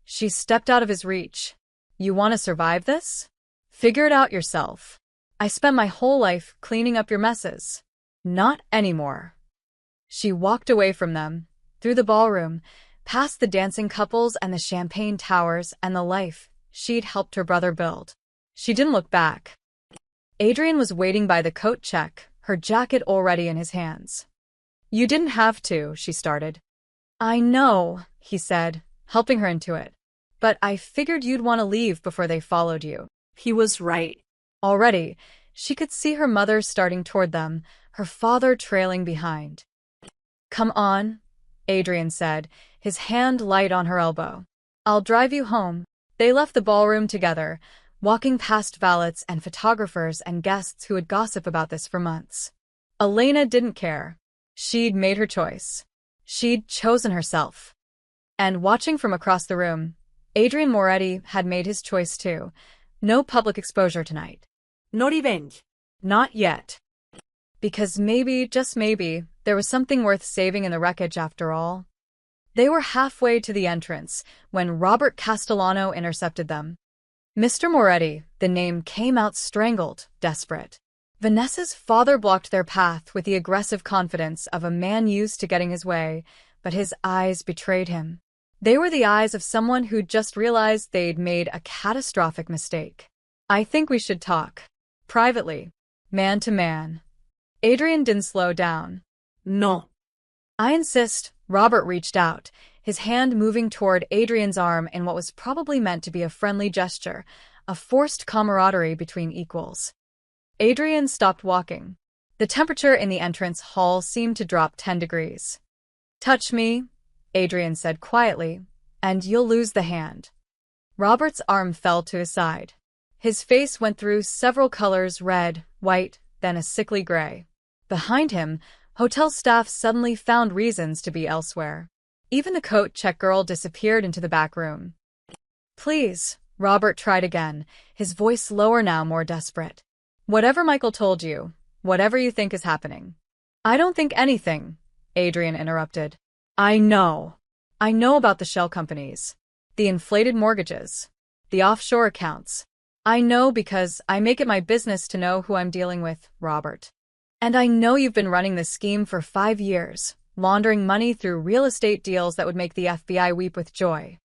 She stepped out of his reach. You want to survive this? Figure it out yourself. I spent my whole life cleaning up your messes. Not anymore. She walked away from them, through the ballroom, past the dancing couples and the champagne towers and the life she'd helped her brother build. She didn't look back. Adrian was waiting by the coat check, her jacket already in his hands. You didn't have to, she started. I know, he said, helping her into it. But I figured you'd want to leave before they followed you. He was right. Already, she could see her mother starting toward them, her father trailing behind. Come on, Adrian said, his hand light on her elbow. I'll drive you home. They left the ballroom together, walking past valets and photographers and guests who would gossip about this for months. Elena didn't care. She'd made her choice. She'd chosen herself. And watching from across the room, Adrian Moretti had made his choice too. No public exposure tonight. No revenge. Not yet. Because maybe, just maybe, there was something worth saving in the wreckage after all. They were halfway to the entrance when Robert Castellano intercepted them. Mr. Moretti, the name came out strangled, desperate. Vanessa's father blocked their path with the aggressive confidence of a man used to getting his way, but his eyes betrayed him. They were the eyes of someone who'd just realized they'd made a catastrophic mistake. I think we should talk. Privately. Man to man. Adrian didn't slow down. No. I insist. Robert reached out, his hand moving toward Adrian's arm in what was probably meant to be a friendly gesture, a forced camaraderie between equals. Adrian stopped walking. The temperature in the entrance hall seemed to drop 10 degrees. Touch me, Adrian said quietly, and you'll lose the hand. Robert's arm fell to his side. His face went through several colors, red, white, then a sickly gray. Behind him, hotel staff suddenly found reasons to be elsewhere. Even the coat check girl disappeared into the back room. Please, Robert tried again, his voice lower now, more desperate. Whatever Michael told you, whatever you think is happening. I don't think anything, Adrian interrupted. I know. I know about the shell companies, the inflated mortgages, the offshore accounts. I know because I make it my business to know who I'm dealing with, Robert. And I know you've been running this scheme for 5 years, laundering money through real estate deals that would make the FBI weep with joy.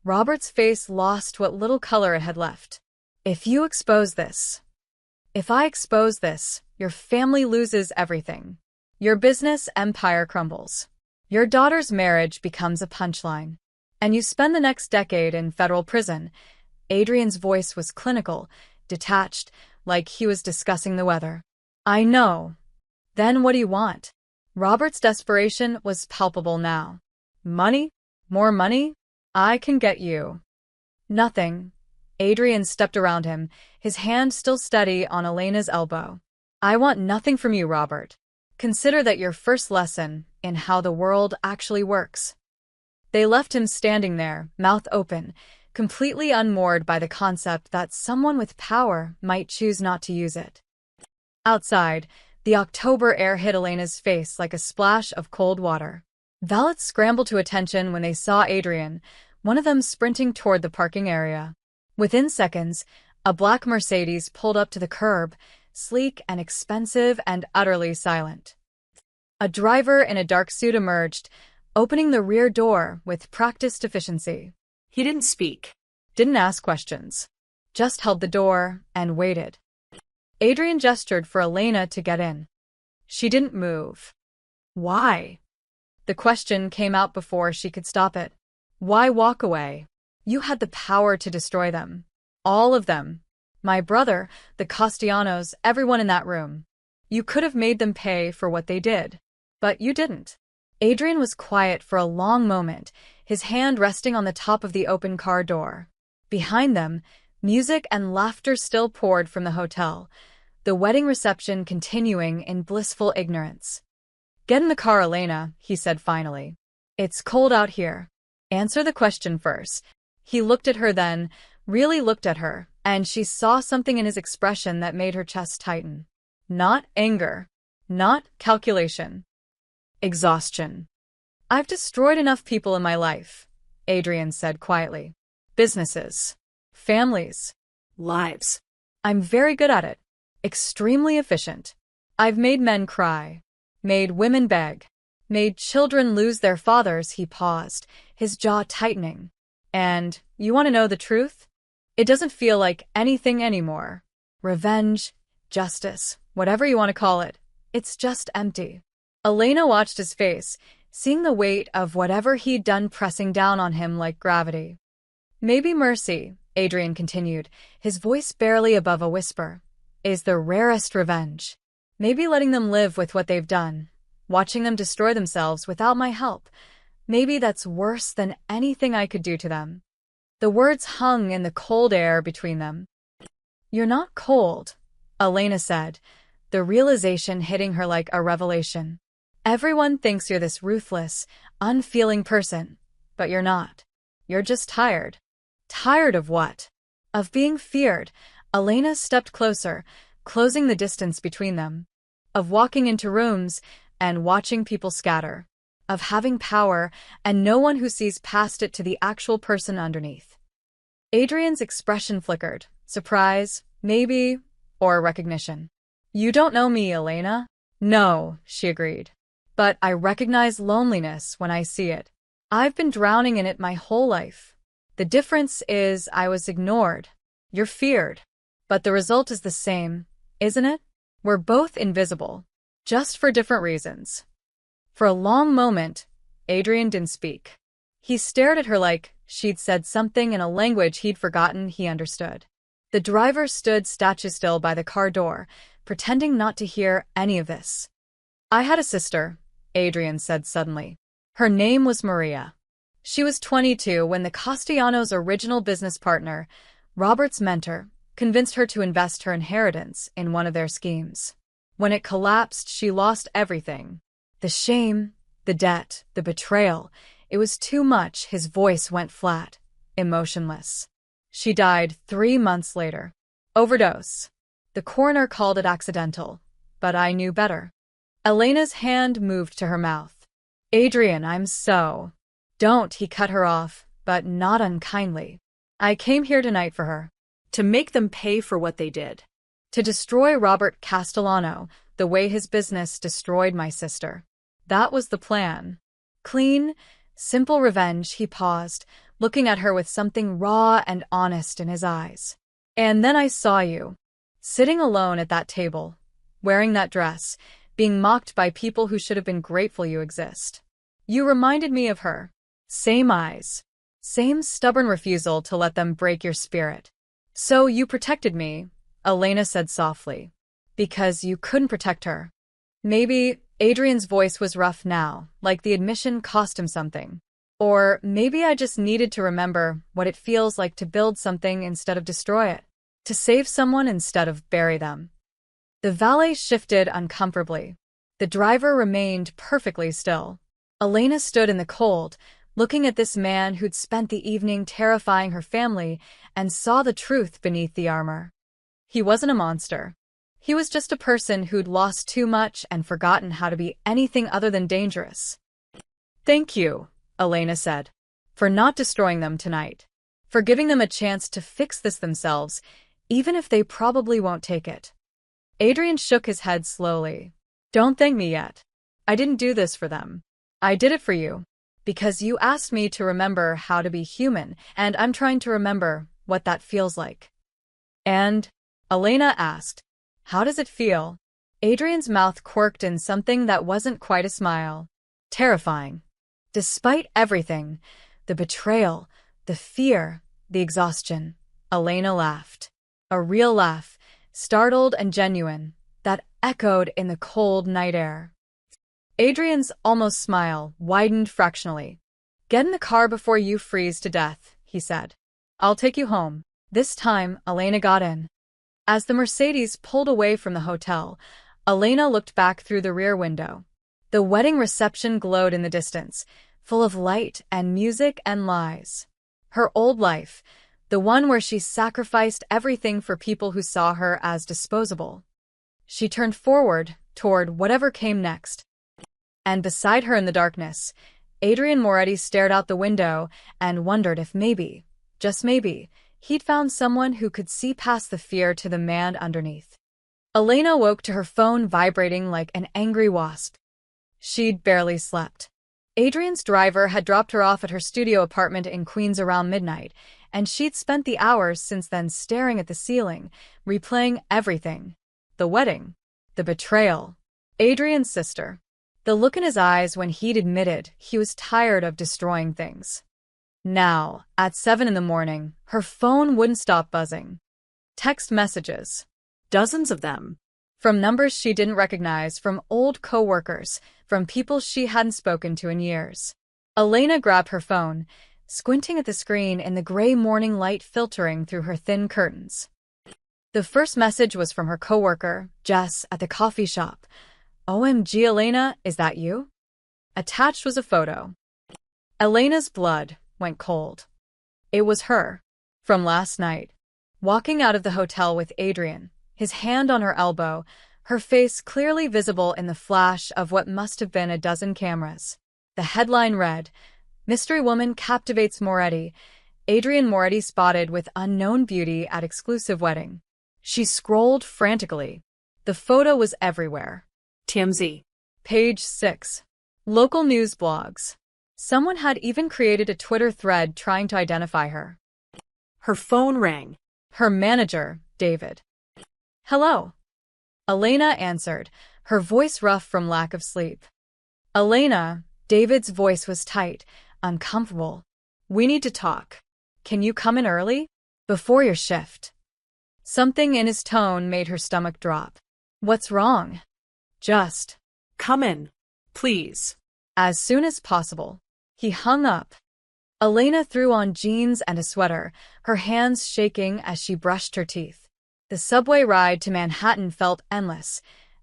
Robert's face lost what little color it had left. If you expose this, if I expose this, your family loses everything. Your business empire crumbles. Your daughter's marriage becomes a punchline. And you spend the next decade in federal prison. Adrian's voice was clinical, detached, like he was discussing the weather. I know. Then what do you want? Robert's desperation was palpable now. Money? More money? I can get you. Nothing. Adrian stepped around him, his hand still steady on Elena's elbow. I want nothing from you, Robert. Consider that your first lesson in how the world actually works. They left him standing there, mouth open, completely unmoored by the concept that someone with power might choose not to use it. Outside, the October air hit Elena's face like a splash of cold water. Valets scrambled to attention when they saw Adrian, one of them sprinting toward the parking area. Within seconds, a black Mercedes pulled up to the curb, sleek and expensive and utterly silent. A driver in a dark suit emerged, opening the rear door with practiced efficiency. He didn't speak. Didn't ask questions. Just held the door and waited. Adrian gestured for Elena to get in. She didn't move. Why? The question came out before she could stop it. Why walk away? You had the power to destroy them. All of them. My brother, the Castellanos, everyone in that room. You could have made them pay for what they did. But you didn't. Adrian was quiet for a long moment, his hand resting on the top of the open car door. Behind them, music and laughter still poured from the hotel, the wedding reception continuing in blissful ignorance. Get in the car, Elena, he said finally. It's cold out here. Answer the question first. He looked at her then, really looked at her, and she saw something in his expression that made her chest tighten. Not anger. Not calculation. Exhaustion. I've destroyed enough people in my life, Adrian said quietly. Businesses. Families. Lives. I'm very good at it. Extremely efficient. I've made men cry. Made women beg. Made children lose their fathers. He paused, his jaw tightening. And, you want to know the truth? It doesn't feel like anything anymore. Revenge, justice, whatever you want to call it. It's just empty. Elena watched his face, seeing the weight of whatever he'd done pressing down on him like gravity. Maybe mercy, Adrian continued, his voice barely above a whisper, is the rarest revenge. Maybe letting them live with what they've done, watching them destroy themselves without my help. Maybe that's worse than anything I could do to them. The words hung in the cold air between them. You're not cold, Elena said, the realization hitting her like a revelation. Everyone thinks you're this ruthless, unfeeling person, but you're not. You're just tired. Tired of what? Of being feared. Elena stepped closer, closing the distance between them. Of walking into rooms and watching people scatter. Of having power and no one who sees past it to the actual person underneath. Adrian's expression flickered. Surprise, maybe, or recognition. You don't know me, Elena? No, she agreed. But I recognize loneliness when I see it. I've been drowning in it my whole life. The difference is I was ignored. You're feared. But the result is the same, isn't it? We're both invisible, just for different reasons. For a long moment, Adrian didn't speak. He stared at her like she'd said something in a language he'd forgotten he understood. The driver stood statue still by the car door, pretending not to hear any of this. I had a sister, Adrian said suddenly. Her name was Maria. She was 22 when the Castellanos' original business partner, Robert's mentor, convinced her to invest her inheritance in one of their schemes. When it collapsed, she lost everything. The shame, the debt, the betrayal. It was too much. His voice went flat, emotionless. She died 3 months later. Overdose. The coroner called it accidental, but I knew better. Elena's hand moved to her mouth. Adrian, I'm so... Don't, he cut her off, but not unkindly. I came here tonight for her. To make them pay for what they did. To destroy Robert Castellano, the way his business destroyed my sister. That was the plan. Clean, simple revenge. He paused, looking at her with something raw and honest in his eyes. And then I saw you, sitting alone at that table, wearing that dress, being mocked by people who should have been grateful you exist. You reminded me of her. Same eyes. Same stubborn refusal to let them break your spirit. So you protected me, Elena said softly. Because you couldn't protect her. Maybe Adrian's voice was rough now, like the admission cost him something. Or maybe I just needed to remember what it feels like to build something instead of destroy it. To save someone instead of bury them. The valet shifted uncomfortably. The driver remained perfectly still. Elena stood in the cold, looking at this man who'd spent the evening terrifying her family and saw the truth beneath the armor. He wasn't a monster. He was just a person who'd lost too much and forgotten how to be anything other than dangerous. Thank you, Elena said, for not destroying them tonight, for giving them a chance to fix this themselves, even if they probably won't take it. Adrian shook his head slowly. Don't thank me yet. I didn't do this for them. I did it for you, because you asked me to remember how to be human, and I'm trying to remember what that feels like. And, Elena asked, how does it feel? Adrian's mouth quirked in something that wasn't quite a smile. Terrifying. Despite everything, the betrayal, the fear, the exhaustion, Elena laughed. A real laugh, startled and genuine, that echoed in the cold night air. Adrian's almost smile widened fractionally. Get in the car before you freeze to death, he said. I'll take you home. This time, Elena got in. As the Mercedes pulled away from the hotel, Elena looked back through the rear window. The wedding reception glowed in the distance, full of light and music and lies. Her old life, the one where she sacrificed everything for people who saw her as disposable. She turned forward, toward whatever came next. And beside her in the darkness, Adrian Moretti stared out the window and wondered if maybe, just maybe, he'd found someone who could see past the fear to the man underneath. Elena woke to her phone vibrating like an angry wasp. She'd barely slept. Adrian's driver had dropped her off at her studio apartment in Queens around midnight, and she'd spent the hours since then staring at the ceiling, replaying everything. The wedding. The betrayal. Adrian's sister. The look in his eyes when he'd admitted he was tired of destroying things. Now, at 7 in the morning, her phone wouldn't stop buzzing. Text messages. Dozens of them. From numbers she didn't recognize, from old co-workers, from people she hadn't spoken to in years. Elena grabbed her phone, squinting at the screen in the gray morning light filtering through her thin curtains. The first message was from her co-worker, Jess, at the coffee shop. OMG, Elena, is that you? Attached was a photo. Elena's blood went cold. It was her, from last night, walking out of the hotel with Adrian, his hand on her elbow, her face clearly visible in the flash of what must have been a dozen cameras. The headline read, Mystery Woman Captivates Moretti, Adrian Moretti Spotted with Unknown Beauty at Exclusive Wedding. She scrolled frantically. The photo was everywhere. TMZ. Page 6. Local news blogs. Someone had even created a Twitter thread trying to identify her. Her phone rang. Her manager, David. Hello. Elena answered, her voice rough from lack of sleep. Elena, David's voice was tight, uncomfortable. We need to talk. Can you come in early? Before your shift. Something in his tone made her stomach drop. What's wrong? Just. Come in, please. As soon as possible. He hung up. Elena threw on jeans and a sweater, her hands shaking as she brushed her teeth. The subway ride to Manhattan felt endless.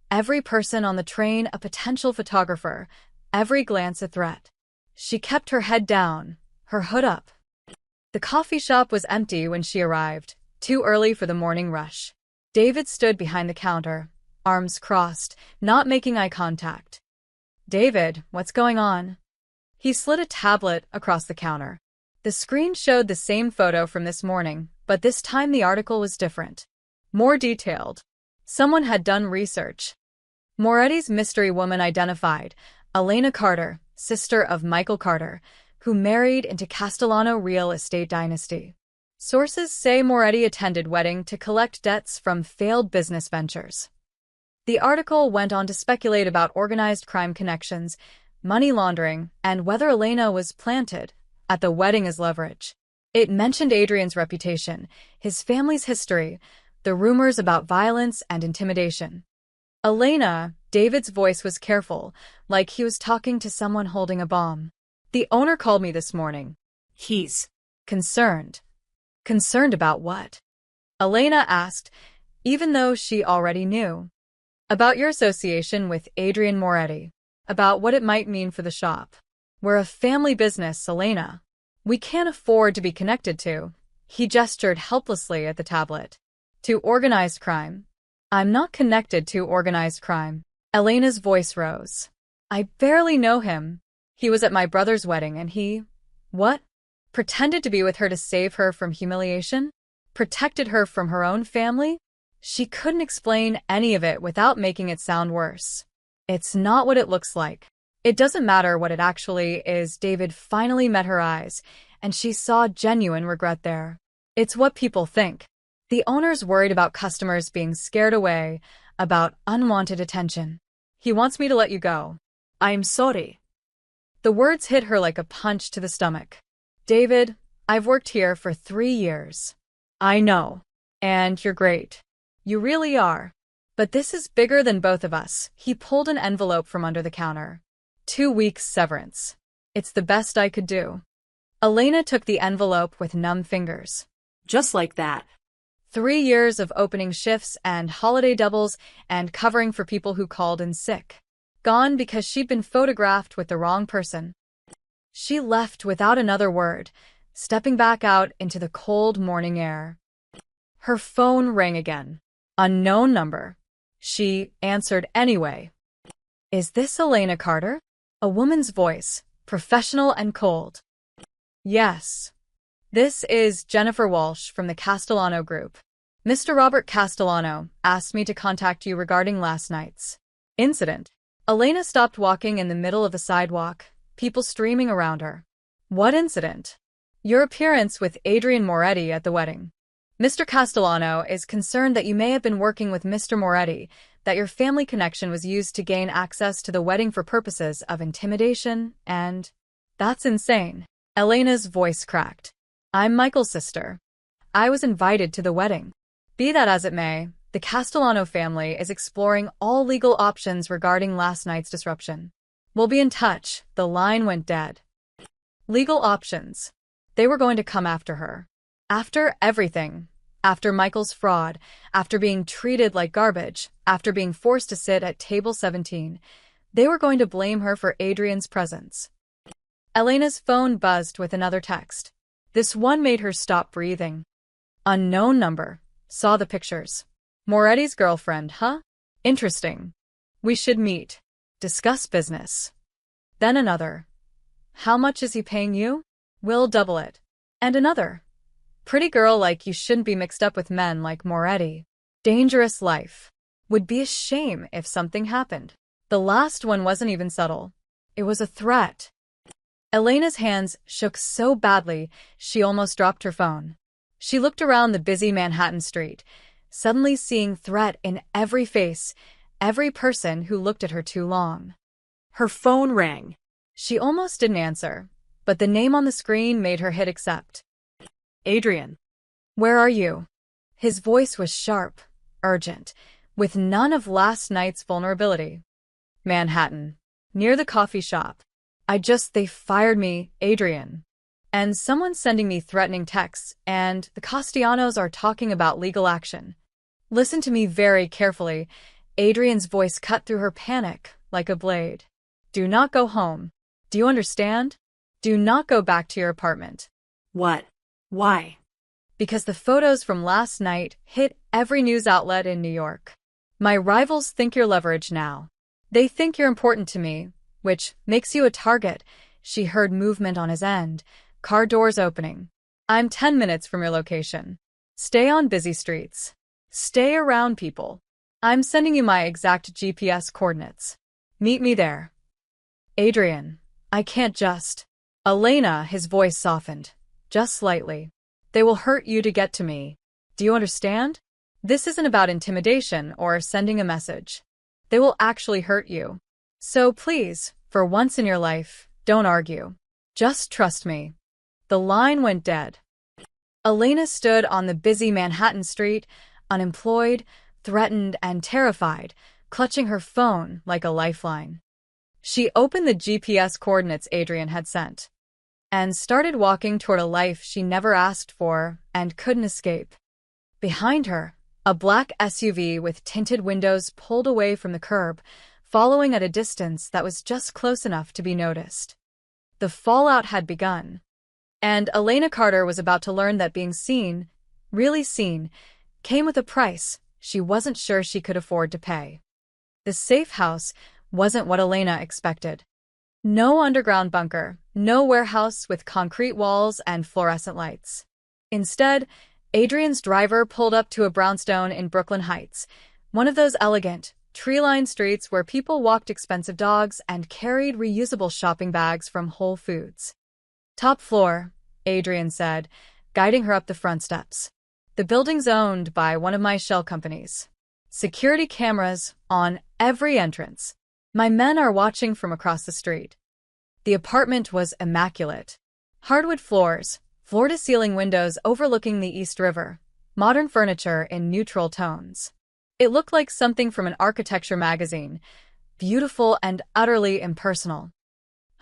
Every person on the train a potential photographer, every glance a threat. She kept her head down, her hood up. The coffee shop was empty when she arrived, too early for the morning rush. David stood behind the counter, arms crossed, not making eye contact. David, what's going on? He slid a tablet across the counter. The screen showed the same photo from this morning, but this time the article was different. More detailed. Someone had done research. Moretti's mystery woman identified, Elena Carter, sister of Michael Carter, who married into Castellano real estate dynasty. Sources say Moretti attended wedding to collect debts from failed business ventures. The article went on to speculate about organized crime connections, money laundering, and whether Elena was planted at the wedding as leverage. It mentioned Adrian's reputation, his family's history, the rumors about violence and intimidation. Elena, David's voice was careful, like he was talking to someone holding a bomb. The owner called me this morning. He's concerned. Concerned about what? Elena asked, even though she already knew. About your association with Adrian Moretti. About what it might mean for the shop. We're a family business, Elena. We can't afford to be connected to. He gestured helplessly at the tablet. To organized crime. I'm not connected to organized crime. Elena's voice rose. I barely know him. He was at my brother's wedding and he… What? Pretended to be with her to save her from humiliation? Protected her from her own family? She couldn't explain any of it without making it sound worse. It's not what it looks like. It doesn't matter what it actually is. David finally met her eyes, and she saw genuine regret there. It's what people think. The owner's worried about customers being scared away, about unwanted attention. He wants me to let you go. I'm sorry. The words hit her like a punch to the stomach. David, I've worked here for 3 years. I know. And you're great. You really are. But this is bigger than both of us. He pulled an envelope from under the counter. 2 weeks severance. It's the best I could do. Elena took the envelope with numb fingers. Just like that. 3 years of opening shifts and holiday doubles and covering for people who called in sick. Gone because she'd been photographed with the wrong person. She left without another word, stepping back out into the cold morning air. Her phone rang again. Unknown number. She answered anyway. Is this Elena Carter? A woman's voice, professional and cold. Yes. This is Jennifer Walsh from the Castellano Group. Mr. Robert Castellano asked me to contact you regarding last night's incident. Elena stopped walking in the middle of the sidewalk, people streaming around her. What incident? Your appearance with Adrian Moretti at the wedding. Mr. Castellano is concerned that you may have been working with Mr. Moretti, that your family connection was used to gain access to the wedding for purposes of intimidation, and… That's insane. Elena's voice cracked. I'm Michael's sister. I was invited to the wedding. Be that as it may, the Castellano family is exploring all legal options regarding last night's disruption. We'll be in touch. The line went dead. Legal options. They were going to come after her. After everything. After Michael's fraud, after being treated like garbage, after being forced to sit at table 17, they were going to blame her for Adrian's presence. Elena's phone buzzed with another text. This one made her stop breathing. Unknown number. Saw the pictures. Moretti's girlfriend, huh? Interesting. We should meet. Discuss business. Then another. How much is he paying you? We'll double it. And another. Pretty girl like you shouldn't be mixed up with men like Moretti. Dangerous life. Would be a shame if something happened. The last one wasn't even subtle. It was a threat. Elena's hands shook so badly she almost dropped her phone. She looked around the busy Manhattan street, suddenly seeing threat in every face, every person who looked at her too long. Her phone rang. She almost didn't answer, but the name on the screen made her hit accept. Adrian. Where are you? His voice was sharp, urgent, with none of last night's vulnerability. Manhattan. Near the coffee shop. They fired me, Adrian. And someone's sending me threatening texts, and the Castellanos are talking about legal action. Listen to me very carefully. Adrian's voice cut through her panic like a blade. Do not go home. Do you understand? Do not go back to your apartment. What? Why? Because the photos from last night hit every news outlet in New York. My rivals think you're leveraged now. They think you're important to me, which makes you a target. She heard movement on his end, car doors opening. I'm 10 minutes from your location. Stay on busy streets. Stay around people. I'm sending you my exact GPS coordinates. Meet me there. Adrian, I can't just… Elena, his voice softened, just slightly. They will hurt you to get to me. Do you understand? This isn't about intimidation or sending a message. They will actually hurt you. So please, for once in your life, don't argue. Just trust me. The line went dead. Elena stood on the busy Manhattan street, unemployed, threatened, and terrified, clutching her phone like a lifeline. She opened the GPS coordinates Adrian had sent and started walking toward a life she never asked for and couldn't escape. Behind her, a black SUV with tinted windows pulled away from the curb, following at a distance that was just close enough to be noticed. The fallout had begun, and Elena Carter was about to learn that being seen, really seen, came with a price she wasn't sure she could afford to pay. The safe house wasn't what Elena expected. No underground bunker, no warehouse with concrete walls and fluorescent lights. Instead, Adrian's driver pulled up to a brownstone in Brooklyn Heights, one of those elegant, tree-lined streets where people walked expensive dogs and carried reusable shopping bags from Whole Foods. "Top floor," Adrian said, guiding her up the front steps. "The building's owned by one of my shell companies. Security cameras on every entrance. My men are watching from across the street." The apartment was immaculate. Hardwood floors, floor-to-ceiling windows overlooking the East River, modern furniture in neutral tones. It looked like something from an architecture magazine, beautiful and utterly impersonal.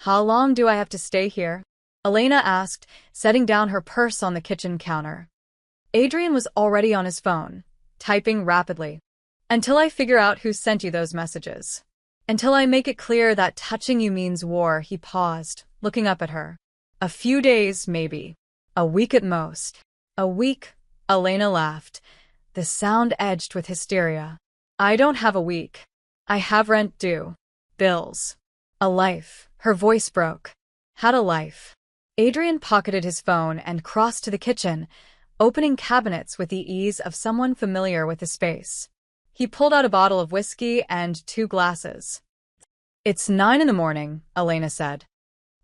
"How long do I have to stay here?" Elena asked, setting down her purse on the kitchen counter. Adrian was already on his phone, typing rapidly. "Until I figure out who sent you those messages. Until I make it clear that touching you means war." He paused, looking up at her. "A few days, maybe. A week at most." "A week?" Elena laughed, the sound edged with hysteria. "I don't have a week. I have rent due. Bills. A life." Her voice broke. "Had a life." Adrian pocketed his phone and crossed to the kitchen, opening cabinets with the ease of someone familiar with the space. He pulled out a bottle of whiskey and 2 glasses. "It's 9 in the morning," Elena said.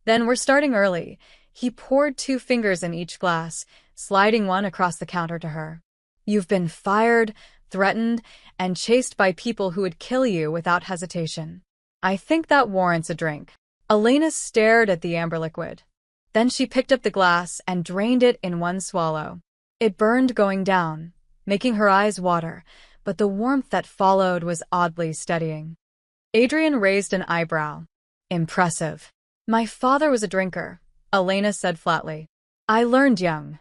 "Then we're starting early." He poured 2 fingers in each glass, sliding one across the counter to her. "You've been fired, threatened, and chased by people who would kill you without hesitation. I think that warrants a drink." Elena stared at the amber liquid. Then she picked up the glass and drained it in one swallow. It burned going down, making her eyes water, but the warmth that followed was oddly steadying. Adrian raised an eyebrow. "Impressive." "My father was a drinker," Elena said flatly. "I learned young."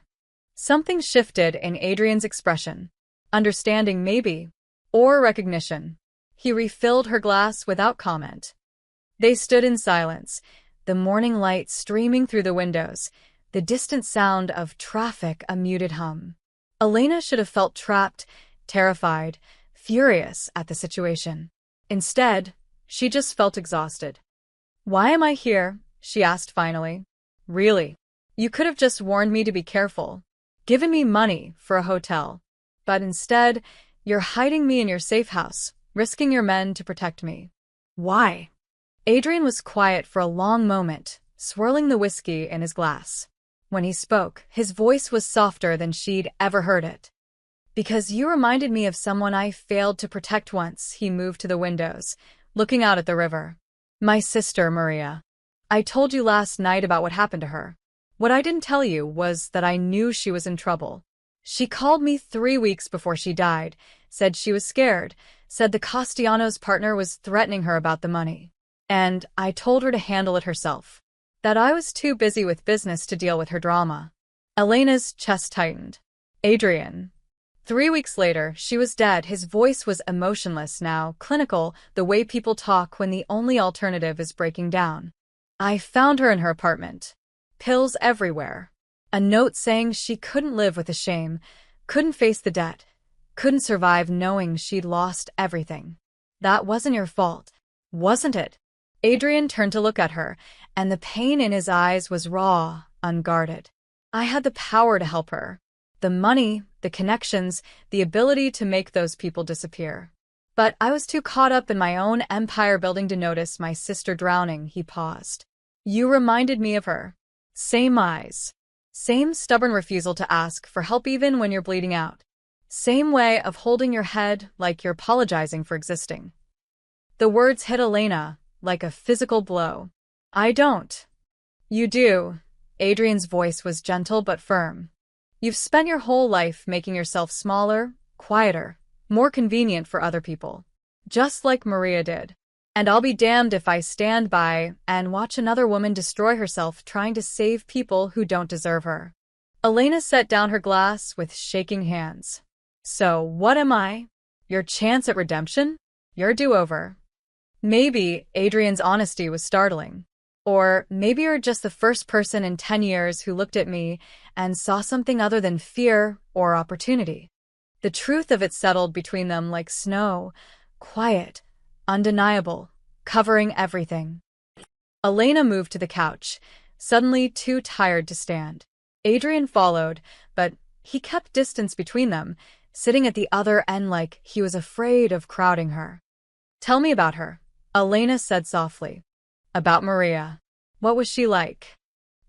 Something shifted in Adrian's expression. Understanding, maybe, or recognition. He refilled her glass without comment. They stood in silence, the morning light streaming through the windows, the distant sound of traffic a muted hum. Elena should have felt trapped, terrified, furious at the situation. Instead, she just felt exhausted. "Why am I here?" she asked finally. "Really? You could have just warned me to be careful, given me money for a hotel. But instead, you're hiding me in your safe house, risking your men to protect me." Why? Adrian was quiet for a long moment, swirling the whiskey in his glass. When he spoke, his voice was softer than she'd ever heard it. "Because you reminded me of someone I failed to protect once." He moved to the windows, looking out at the river. "My sister, Maria. I told you last night about what happened to her. What I didn't tell you was that I knew she was in trouble. She called me 3 weeks before she died, said she was scared, said the Castellanos' partner was threatening her about the money. And I told her to handle it herself. That I was too busy with business to deal with her drama." Elena's chest tightened. "Adrian." 3 weeks later, she was dead. His voice was emotionless now, clinical, the way people talk when the only alternative is breaking down. "I found her in her apartment. Pills everywhere. A note saying she couldn't live with the shame, couldn't face the debt, couldn't survive knowing she'd lost everything. That wasn't your fault, wasn't it?" Adrian turned to look at her, and the pain in his eyes was raw, unguarded. "I had the power to help her. The money, the connections, the ability to make those people disappear. But I was too caught up in my own empire building to notice my sister drowning." He paused. "You reminded me of her. Same eyes. Same stubborn refusal to ask for help even when you're bleeding out. Same way of holding your head like you're apologizing for existing." The words hit Elena like a physical blow. "I don't." "You do." Adrian's voice was gentle but firm. "You've spent your whole life making yourself smaller, quieter, more convenient for other people. Just like Maria did. And I'll be damned if I stand by and watch another woman destroy herself trying to save people who don't deserve her." Elena set down her glass with shaking hands. "So, what am I? Your chance at redemption? Your do-over?" Maybe Adrian's honesty was startling. Or maybe you're just the first person in 10 years who looked at me and saw something other than fear or opportunity. The truth of it settled between them like snow, quiet, undeniable, covering everything. Elena moved to the couch, suddenly too tired to stand. Adrian followed, but he kept distance between them, sitting at the other end like he was afraid of crowding her. "Tell me about her," Elena said softly. "About Maria. What was she like?"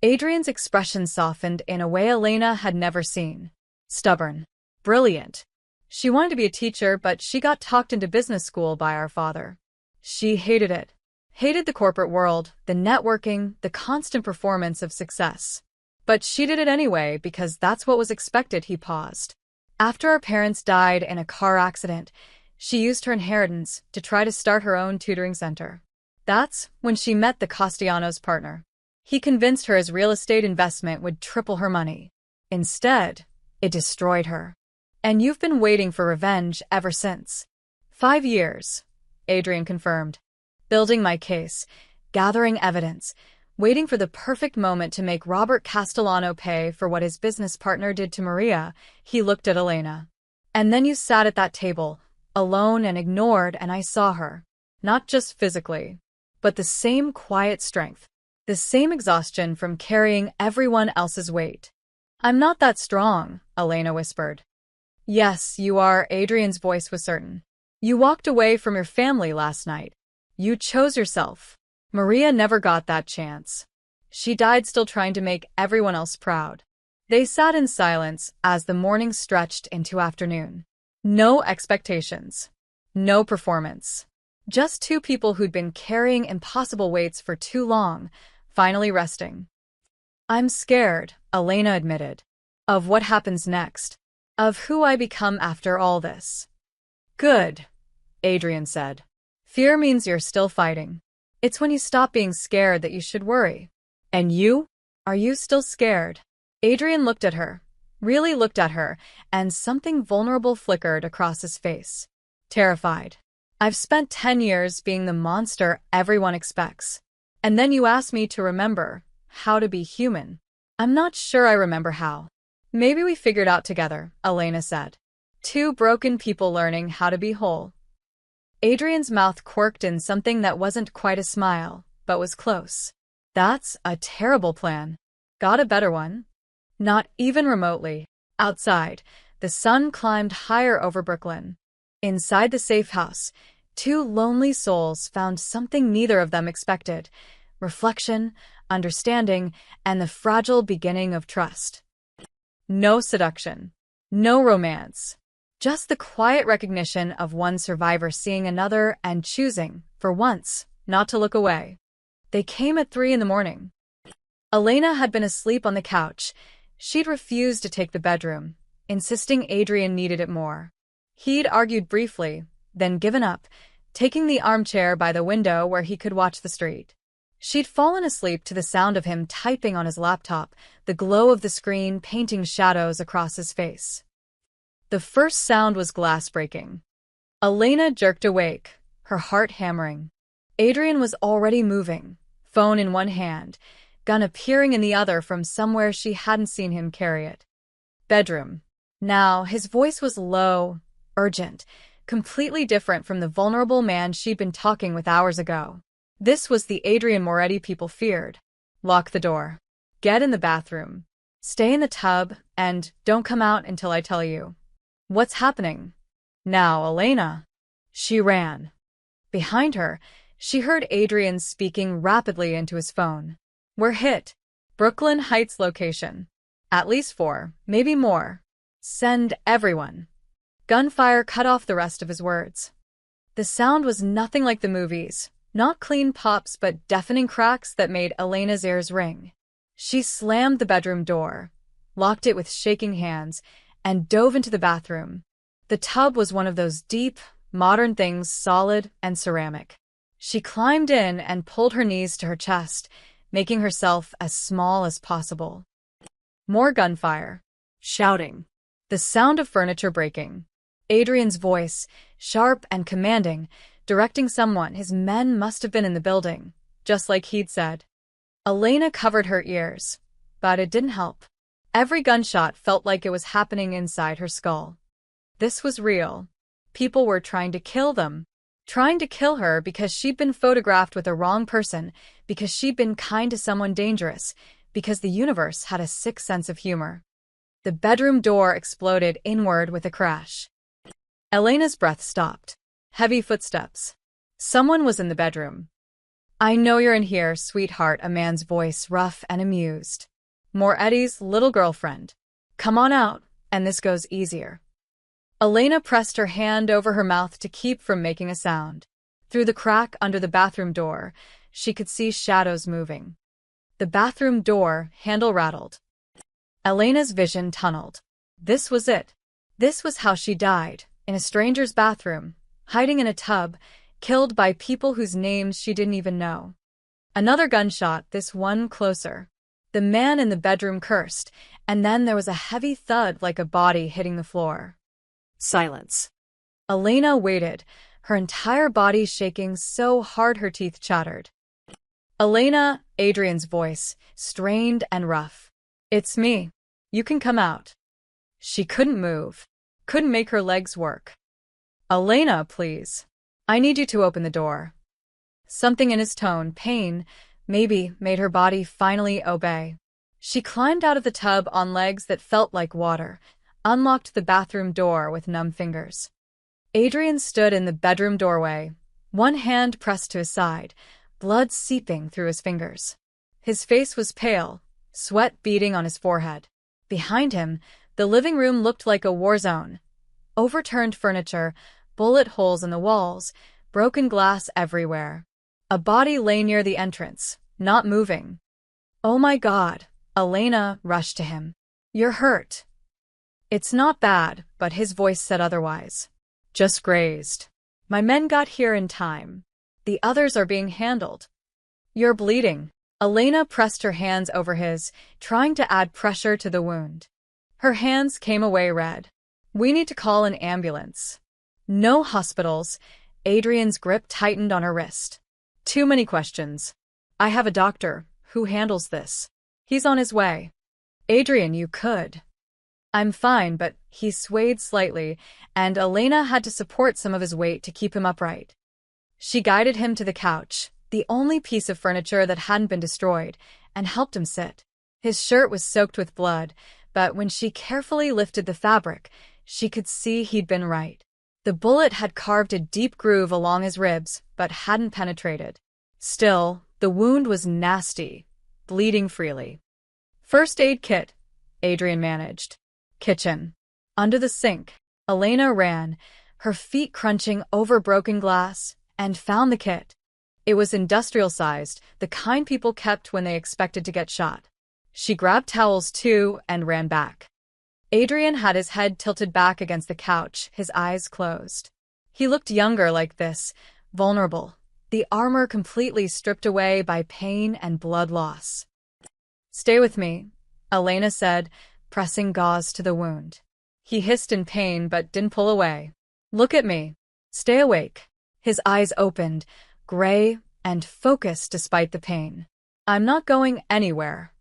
Adrian's expression softened in a way Elena had never seen. Stubborn. Brilliant. She wanted to be a teacher, but she got talked into business school by our father. She hated it. Hated the corporate world, the networking, the constant performance of success. But she did it anyway because that's what was expected. He paused. After our parents died in a car accident, she used her inheritance to try to start her own tutoring center. That's when she met the Castellanos' partner. He convinced her his real estate investment would triple her money. Instead, it destroyed her. And you've been waiting for revenge ever since. 5 years, Adrian confirmed. Building my case, gathering evidence, waiting for the perfect moment to make Robert Castellano pay for what his business partner did to Maria. He looked at Elena. And then you sat at that table, alone and ignored, and I saw her. Not just physically, but the same quiet strength. The same exhaustion from carrying everyone else's weight. "I'm not that strong," Elena whispered. "Yes, you are," Adrian's voice was certain. "You walked away from your family last night. You chose yourself. Maria never got that chance. She died still trying to make everyone else proud." They sat in silence as the morning stretched into afternoon. No expectations. No performance. Just two people who'd been carrying impossible weights for too long, finally resting. "I'm scared," Elena admitted. "Of what happens next. Of who I become after all this." "Good," Adrian said. "Fear means you're still fighting. It's when you stop being scared that you should worry. And you? Are you still scared?" Adrian looked at her, really looked at her, and something vulnerable flickered across his face. "Terrified. I've spent 10 years being the monster everyone expects. And then you ask me to remember how to be human. I'm not sure I remember how." "Maybe we figured out together," Elena said. "Two broken people learning how to be whole." Adrian's mouth quirked in something that wasn't quite a smile, but was close. "That's a terrible plan. Got a better one?" "Not even remotely." Outside, the sun climbed higher over Brooklyn. Inside the safe house, two lonely souls found something neither of them expected: reflection, understanding, and the fragile beginning of trust. No seduction. No romance. Just the quiet recognition of one survivor seeing another and choosing, for once, not to look away. They came at 3 in the morning. Elena had been asleep on the couch. She'd refused to take the bedroom, insisting Adrian needed it more. He'd argued briefly, then given up, taking the armchair by the window where he could watch the street. She'd fallen asleep to the sound of him typing on his laptop, the glow of the screen painting shadows across his face. The first sound was glass breaking. Elena jerked awake, her heart hammering. Adrian was already moving, phone in one hand, gun appearing in the other from somewhere she hadn't seen him carry it. "Bedroom." Now, his voice was low, urgent, completely different from the vulnerable man she'd been talking with hours ago. This was the Adrian Moretti people feared. "Lock the door. Get in the bathroom. Stay in the tub, and don't come out until I tell you." "What's happening?" "Now, Elena." She ran. Behind her, she heard Adrian speaking rapidly into his phone. "We're hit. Brooklyn Heights location. At least 4, maybe more. Send everyone." Gunfire cut off the rest of his words. The sound was nothing like the movies, not clean pops but deafening cracks that made Elena's ears ring. She slammed the bedroom door, locked it with shaking hands, and dove into the bathroom. The tub was one of those deep, modern things, solid and ceramic. She climbed in and pulled her knees to her chest, making herself as small as possible. More gunfire. Shouting. The sound of furniture breaking. Adrian's voice, sharp and commanding, directing someone. His men must have been in the building, just like he'd said. Elena covered her ears, but it didn't help. Every gunshot felt like it was happening inside her skull. This was real. People were trying to kill them. Trying to kill her because she'd been photographed with the wrong person, because she'd been kind to someone dangerous, because the universe had a sick sense of humor. The bedroom door exploded inward with a crash. Elena's breath stopped. Heavy footsteps. Someone was in the bedroom. "I know you're in here, sweetheart," a man's voice, rough and amused. "More Eddie's little girlfriend. Come on out, and this goes easier." Elena pressed her hand over her mouth to keep from making a sound. Through the crack under the bathroom door, she could see shadows moving. The bathroom door handle rattled. Elena's vision tunneled. This was it. This was how she died, in a stranger's bathroom, hiding in a tub, killed by people whose names she didn't even know. Another gunshot, this one closer. The man in the bedroom cursed, and then there was a heavy thud like a body hitting the floor. Silence. Elena waited, her entire body shaking so hard her teeth chattered. "Elena," Adrian's voice, strained and rough. "It's me. You can come out." She couldn't move, couldn't make her legs work. "Elena, please. I need you to open the door." Something in his tone, pain, maybe, made her body finally obey. She climbed out of the tub on legs that felt like water, unlocked the bathroom door with numb fingers. Adrian stood in the bedroom doorway, one hand pressed to his side, blood seeping through his fingers. His face was pale, sweat beading on his forehead. Behind him, the living room looked like a war zone. Overturned furniture, bullet holes in the walls, broken glass everywhere. A body lay near the entrance, not moving. "Oh my God," Elena rushed to him. "You're hurt." "It's not bad," but his voice said otherwise. "Just grazed. My men got here in time. The others are being handled." "You're bleeding." Elena pressed her hands over his, trying to add pressure to the wound. Her hands came away red. "We need to call an ambulance." "No hospitals." Adrian's grip tightened on her wrist. "Too many questions. I have a doctor who handles this. He's on his way." "Adrian, you could." "I'm fine," but he swayed slightly, and Elena had to support some of his weight to keep him upright. She guided him to the couch, the only piece of furniture that hadn't been destroyed, and helped him sit. His shirt was soaked with blood, but when she carefully lifted the fabric, she could see he'd been right. The bullet had carved a deep groove along his ribs, but hadn't penetrated. Still, the wound was nasty, bleeding freely. "First aid kit," Adrian managed. "Kitchen." Under the sink, Elena ran, her feet crunching over broken glass, and found the kit. It was industrial-sized, the kind people kept when they expected to get shot. She grabbed towels too and ran back. Adrian had his head tilted back against the couch, his eyes closed. He looked younger like this, vulnerable, the armor completely stripped away by pain and blood loss. "Stay with me," Elena said, pressing gauze to the wound. He hissed in pain but didn't pull away. "Look at me. Stay awake." His eyes opened, gray and focused despite the pain. "I'm not going anywhere."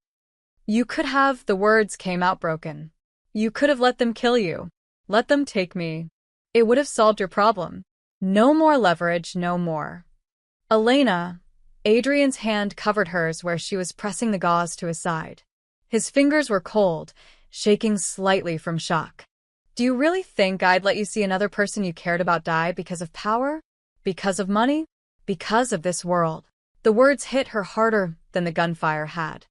"You could have," the words came out broken. "You could have let them kill you. Let them take me. It would have solved your problem. No more leverage, no more." "Elena," Adrian's hand covered hers where she was pressing the gauze to his side. His fingers were cold, shaking slightly from shock. "Do you really think I'd let you see another person you cared about die because of power? Because of money? Because of this world?" The words hit her harder than the gunfire had.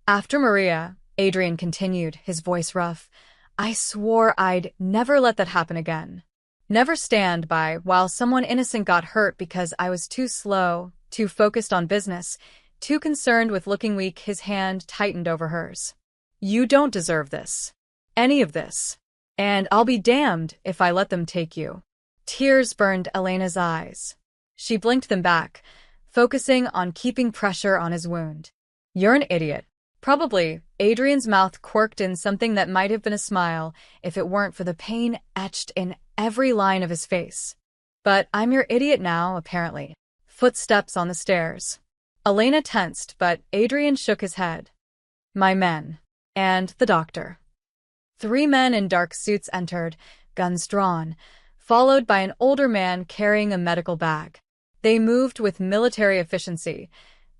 "After Maria," Adrian continued, his voice rough, "I swore I'd never let that happen again. Never stand by while someone innocent got hurt because I was too slow, too focused on business, too concerned with looking weak." His hand tightened over hers. "You don't deserve this. Any of this. And I'll be damned if I let them take you." Tears burned Elena's eyes. She blinked them back, focusing on keeping pressure on his wound. "You're an idiot." "Probably." Adrian's mouth quirked in something that might have been a smile if it weren't for the pain etched in every line of his face. "But I'm your idiot now, apparently." Footsteps on the stairs. Elena tensed, but Adrian shook his head. "My men. And the doctor." 3 men in dark suits entered, guns drawn, followed by an older man carrying a medical bag. They moved with military efficiency,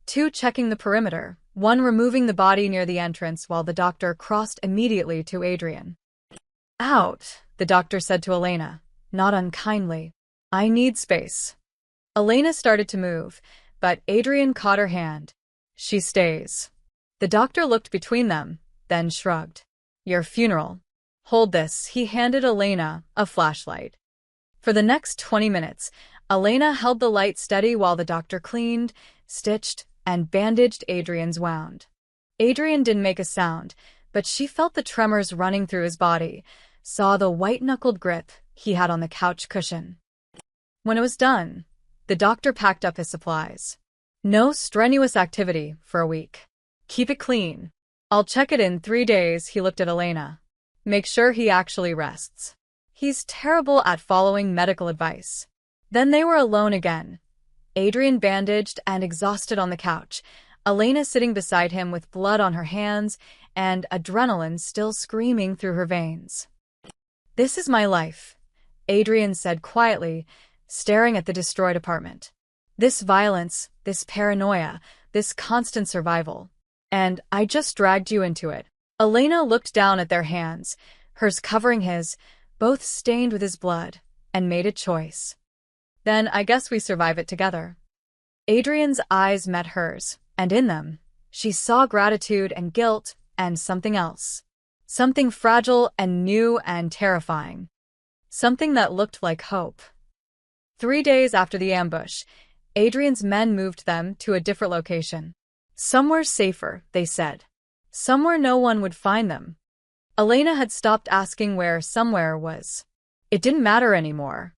two checking the perimeter, one removing the body near the entrance while the doctor crossed immediately to Adrian. Out, the doctor said to Elena, not unkindly. I need space. Elena started to move, but Adrian caught her hand. She stays. The doctor looked between them, then shrugged. Your funeral. Hold this. He handed Elena a flashlight. For the next 20 minutes, Elena held the light steady while the doctor cleaned, stitched, and bandaged Adrian's wound. Adrian didn't make a sound, but she felt the tremors running through his body, saw the white-knuckled grip he had on the couch cushion. When it was done, the doctor packed up his supplies. No strenuous activity for a week. Keep it clean. I'll check it in 3 days, he looked at Elena. Make sure he actually rests. He's terrible at following medical advice. Then they were alone again. Adrian bandaged and exhausted on the couch, Elena sitting beside him with blood on her hands and adrenaline still screaming through her veins. This is my life, Adrian said quietly, staring at the destroyed apartment. This violence, this paranoia, this constant survival. And I just dragged you into it. Elena looked down at their hands, hers covering his, both stained with his blood, and made a choice. Then I guess we survive it together. Adrian's eyes met hers, and in them, she saw gratitude and guilt and something else. Something fragile and new and terrifying. Something that looked like hope. 3 days after the ambush, Adrian's men moved them to a different location. Somewhere safer, they said. Somewhere no one would find them. Elena had stopped asking where somewhere was. It didn't matter anymore.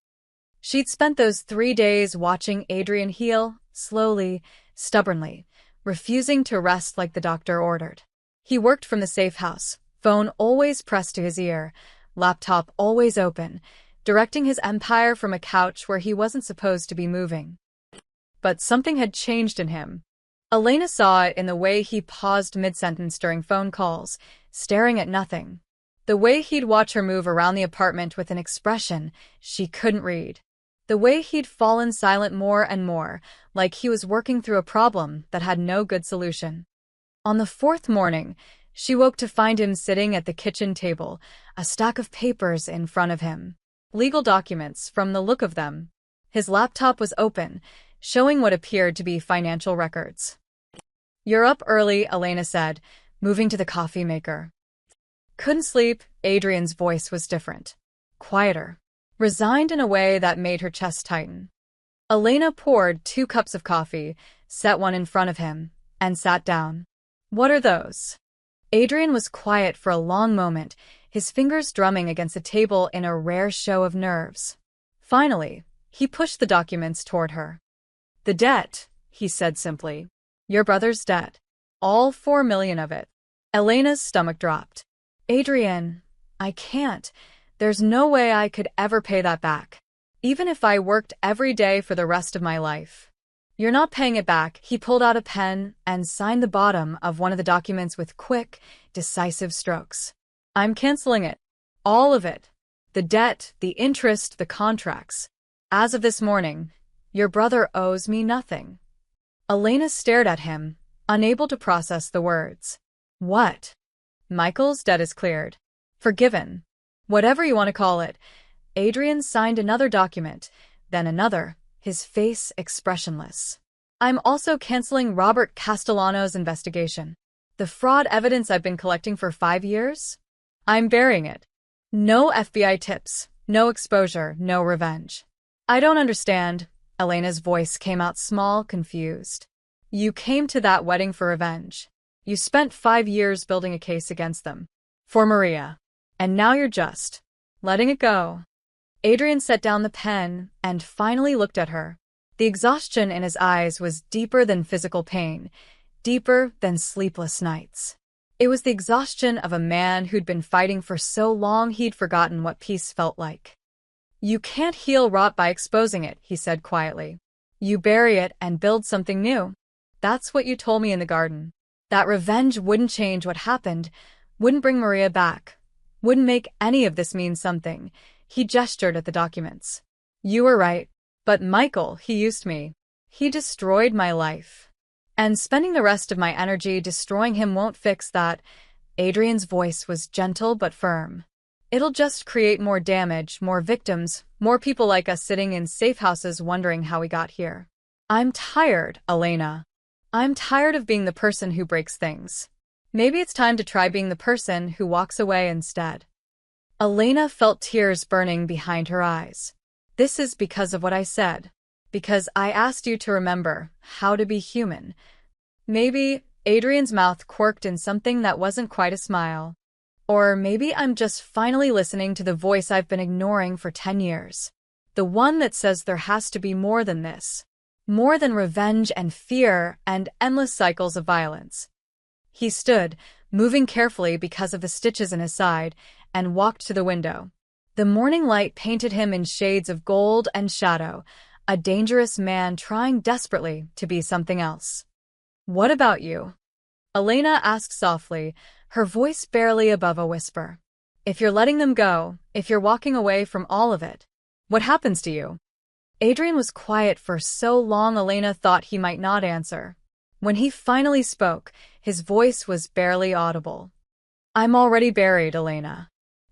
She'd spent those 3 days watching Adrian heal, slowly, stubbornly, refusing to rest like the doctor ordered. He worked from the safe house, phone always pressed to his ear, laptop always open, directing his empire from a couch where he wasn't supposed to be moving. But something had changed in him. Elena saw it in the way he paused mid-sentence during phone calls, staring at nothing. The way he'd watch her move around the apartment with an expression she couldn't read. The way he'd fallen silent more and more, like he was working through a problem that had no good solution. On the 4th morning, she woke to find him sitting at the kitchen table, a stack of papers in front of him. Legal documents, from the look of them. His laptop was open, showing what appeared to be financial records. You're up early, Elena said, moving to the coffee maker. Couldn't sleep. Adrian's voice was different. Quieter. Resigned in a way that made her chest tighten. Elena poured 2 cups of coffee, set one in front of him, and sat down. What are those? Adrian was quiet for a long moment, his fingers drumming against the table in a rare show of nerves. Finally, he pushed the documents toward her. The debt, he said simply. Your brother's debt. All 4 million of it. Elena's stomach dropped. Adrian, I can't. There's no way I could ever pay that back. Even if I worked every day for the rest of my life. You're not paying it back. He pulled out a pen and signed the bottom of one of the documents with quick, decisive strokes. I'm canceling it. All of it. The debt, the interest, the contracts. As of this morning, your brother owes me nothing. Elena stared at him, unable to process the words. What? Michael's debt is cleared. Forgiven. Whatever you want to call it. Adrian signed another document, then another, his face expressionless. I'm also canceling Robert Castellano's investigation. The fraud evidence I've been collecting for 5 years? I'm burying it. No FBI tips, no exposure, no revenge. I don't understand. Elena's voice came out small, confused. You came to that wedding for revenge. You spent 5 years building a case against them. For Maria. And now you're just letting it go. Adrian set down the pen and finally looked at her. The exhaustion in his eyes was deeper than physical pain, deeper than sleepless nights. It was the exhaustion of a man who'd been fighting for so long he'd forgotten what peace felt like. You can't heal rot by exposing it, he said quietly. You bury it and build something new. That's what you told me in the garden. That revenge wouldn't change what happened, wouldn't bring Maria back, wouldn't make any of this mean something. He gestured at the documents. You were right. But Michael, he used me. He destroyed my life. And spending the rest of my energy destroying him won't fix that. Adrian's voice was gentle but firm. It'll just create more damage, more victims, more people like us sitting in safe houses wondering how we got here. I'm tired, Elena. I'm tired of being the person who breaks things. Maybe it's time to try being the person who walks away instead. Elena felt tears burning behind her eyes. This is because of what I said. Because I asked you to remember how to be human. Maybe Adrian's mouth quirked in something that wasn't quite a smile. Or maybe I'm just finally listening to the voice I've been ignoring for 10 years. The one that says there has to be more than this. More than revenge and fear and endless cycles of violence. He stood, moving carefully because of the stitches in his side, and walked to the window. The morning light painted him in shades of gold and shadow, a dangerous man trying desperately to be something else. What about you? Elena asked softly, her voice barely above a whisper. If you're letting them go, if you're walking away from all of it, what happens to you? Adrian was quiet for so long Elena thought he might not answer. When he finally spoke, his voice was barely audible. I'm already buried, Elena.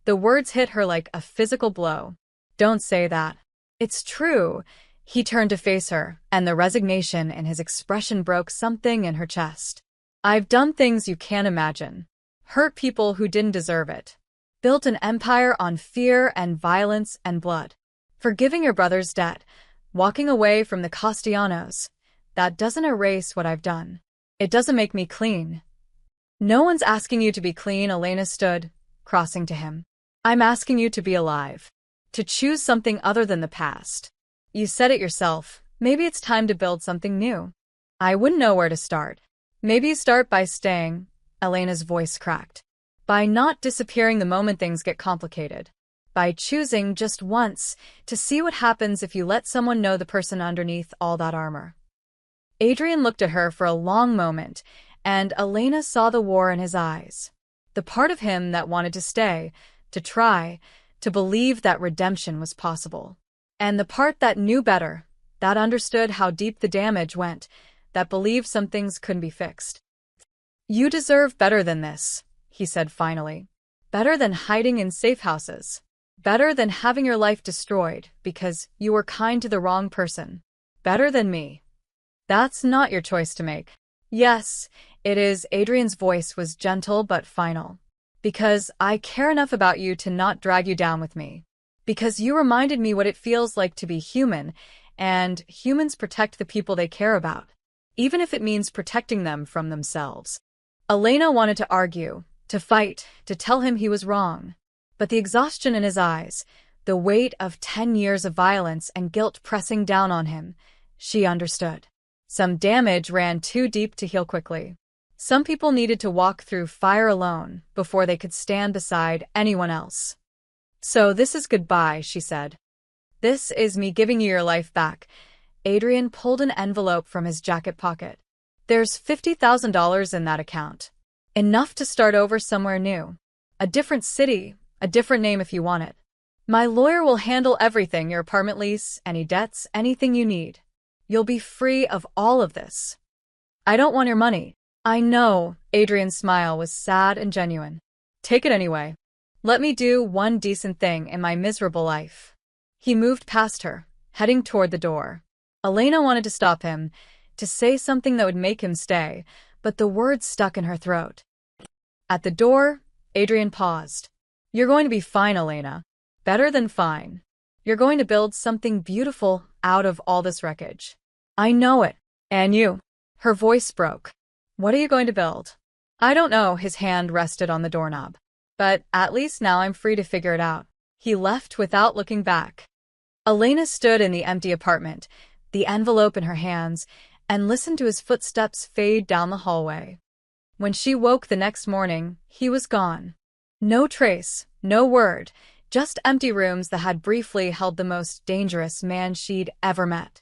The words hit her like a physical blow. Don't say that. It's true. He turned to face her, and the resignation in his expression broke something in her chest. I've done things you can't imagine. Hurt people who didn't deserve it. Built an empire on fear and violence and blood. Forgiving your brother's debt. Walking away from the Castellanos. That doesn't erase what I've done. It doesn't make me clean. No one's asking you to be clean, Elena stood, crossing to him. I'm asking you to be alive. To choose something other than the past. You said it yourself. Maybe it's time to build something new. I wouldn't know where to start. Maybe you start by staying, Elena's voice cracked. By not disappearing the moment things get complicated. By choosing just once to see what happens if you let someone know the person underneath all that armor. Adrian looked at her for a long moment, and Elena saw the war in his eyes. The part of him that wanted to stay, to try, to believe that redemption was possible. And the part that knew better, that understood how deep the damage went, that believed some things couldn't be fixed. You deserve better than this, he said finally. Better than hiding in safe houses. Better than having your life destroyed because you were kind to the wrong person. Better than me. That's not your choice to make. Yes, it is. Adrian's voice was gentle but final. Because I care enough about you to not drag you down with me. Because you reminded me what it feels like to be human, and humans protect the people they care about, even if it means protecting them from themselves. Elena wanted to argue, to fight, to tell him he was wrong. But the exhaustion in his eyes, the weight of 10 years of violence and guilt pressing down on him, she understood. Some damage ran too deep to heal quickly. Some people needed to walk through fire alone before they could stand beside anyone else. So this is goodbye, she said. This is me giving you your life back. Adrian pulled an envelope from his jacket pocket. There's $50,000 in that account. Enough to start over somewhere new. A different city, a different name if you want it. My lawyer will handle everything, your apartment lease, any debts, anything you need. You'll be free of all of this. I don't want your money. I know, Adrian's smile was sad and genuine. Take it anyway. Let me do one decent thing in my miserable life. He moved past her, heading toward the door. Elena wanted to stop him, to say something that would make him stay, but the words stuck in her throat. At the door, Adrian paused. You're going to be fine, Elena. Better than fine. You're going to build something beautiful out of all this wreckage. I know it. And you. Her voice broke. What are you going to build? I don't know. His hand rested on the doorknob. But at least now I'm free to figure it out. He left without looking back. Elena stood in the empty apartment, the envelope in her hands, and listened to his footsteps fade down the hallway. When she woke the next morning, he was gone. No trace, no word, just empty rooms that had briefly held the most dangerous man she'd ever met.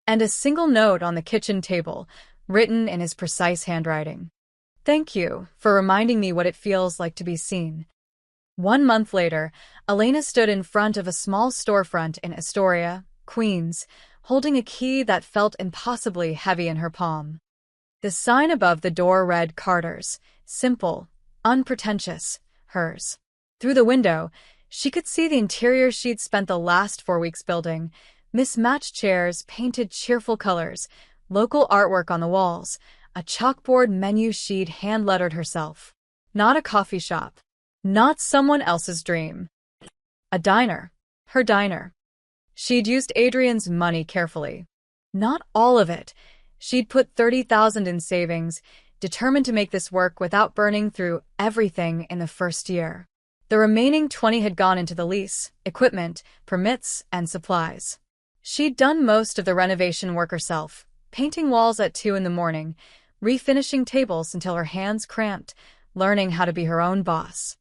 And a single note on the kitchen table, written in his precise handwriting. Thank you for reminding me what it feels like to be seen. 1 month later, Elena stood in front of a small storefront in Astoria, Queens, holding a key that felt impossibly heavy in her palm. The sign above the door read Carter's, simple, unpretentious, hers. Through the window, she could see the interior she'd spent the last 4 weeks building: mismatched chairs, painted cheerful colors, local artwork on the walls, a chalkboard menu she'd hand-lettered herself. Not a coffee shop. Not someone else's dream. A diner. Her diner. She'd used Adrian's money carefully. Not all of it. She'd put 30,000 in savings, determined to make this work without burning through everything in the first year. The remaining 20 had gone into the lease, equipment, permits, and supplies. She'd done most of the renovation work herself, painting walls at 2 in the morning, refinishing tables until her hands cramped, learning how to be her own boss.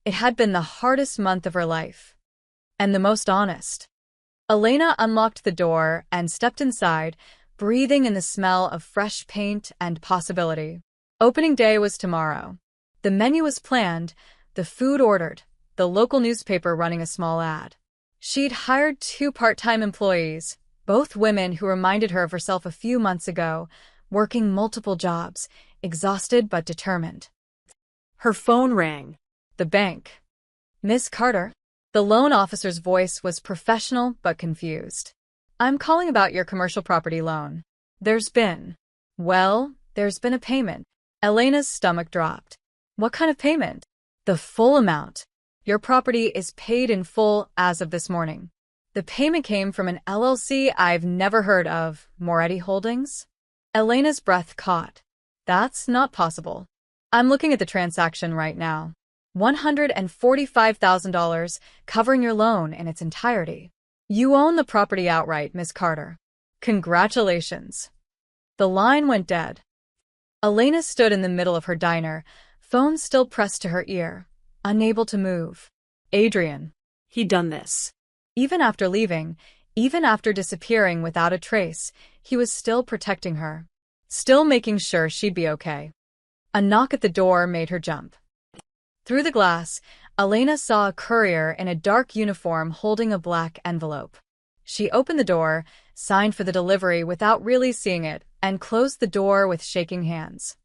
It had been the hardest month of her life. And the most honest. Elena unlocked the door and stepped inside, breathing in the smell of fresh paint and possibility. Opening day was tomorrow. The menu was planned, the food ordered, the local newspaper running a small ad. She'd hired 2 part-time employees, both women who reminded her of herself a few months ago, working multiple jobs, exhausted but determined. Her phone rang. The bank. Miss Carter? The loan officer's voice was professional but confused. I'm calling about your commercial property loan. There's been a payment. Elena's stomach dropped. What kind of payment? The full amount. Your property is paid in full as of this morning. The payment came from an LLC I've never heard of, Moretti Holdings? Elena's breath caught. That's not possible. I'm looking at the transaction right now. $145,000, covering your loan in its entirety. You own the property outright, Miss Carter. Congratulations. The line went dead. Elena stood in the middle of her diner, phone still pressed to her ear, unable to move. Adrian. He'd done this. Even after leaving, even after disappearing without a trace, he was still protecting her. Still making sure she'd be okay. A knock at the door made her jump. Through the glass, Elena saw a courier in a dark uniform holding a black envelope. She opened the door, signed for the delivery without really seeing it, and closed the door with shaking hands.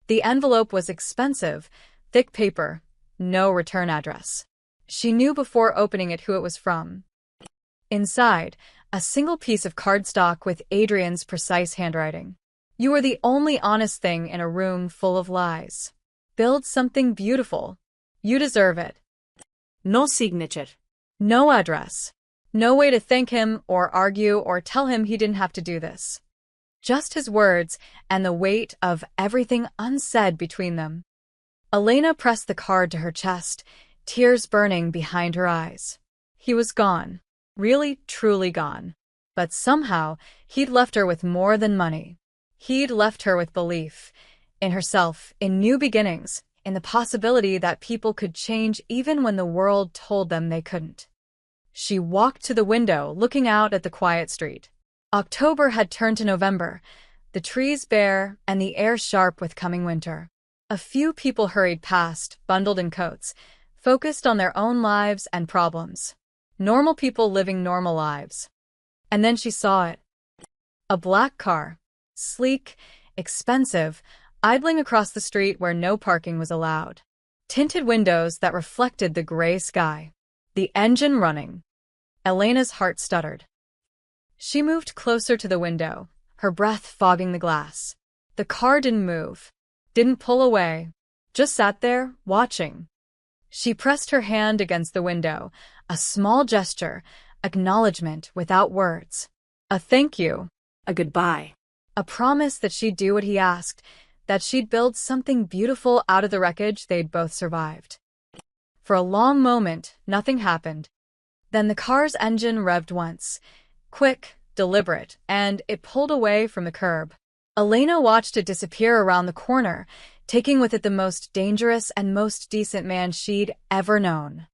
The envelope was expensive, thick paper, no return address. She knew before opening it who it was from. Inside, a single piece of cardstock with Adrian's precise handwriting. You are the only honest thing in a room full of lies. Build something beautiful. You deserve it. No signature. No address. No way to thank him or argue or tell him he didn't have to do this. Just his words and the weight of everything unsaid between them. Elena pressed the card to her chest, tears burning behind her eyes. He was gone. Really, truly gone. But somehow, he'd left her with more than money. He'd left her with belief in herself, in new beginnings, in the possibility that people could change even when the world told them they couldn't. She walked to the window, looking out at the quiet street. October had turned to November, the trees bare and the air sharp with coming winter. A few people hurried past, bundled in coats, focused on their own lives and problems. Normal people living normal lives. And then she saw it. A black car. Sleek, expensive, idling across the street where no parking was allowed. Tinted windows that reflected the gray sky. The engine running. Elena's heart stuttered. She moved closer to the window, her breath fogging the glass. The car didn't move, didn't pull away, just sat there, watching. She pressed her hand against the window, a small gesture, acknowledgement without words. A thank you. A goodbye. A promise that she'd do what he asked, that she'd build something beautiful out of the wreckage they'd both survived. For a long moment, nothing happened. Then the car's engine revved once. Quick, deliberate, and it pulled away from the curb. Elena watched it disappear around the corner, taking with it the most dangerous and most decent man she'd ever known.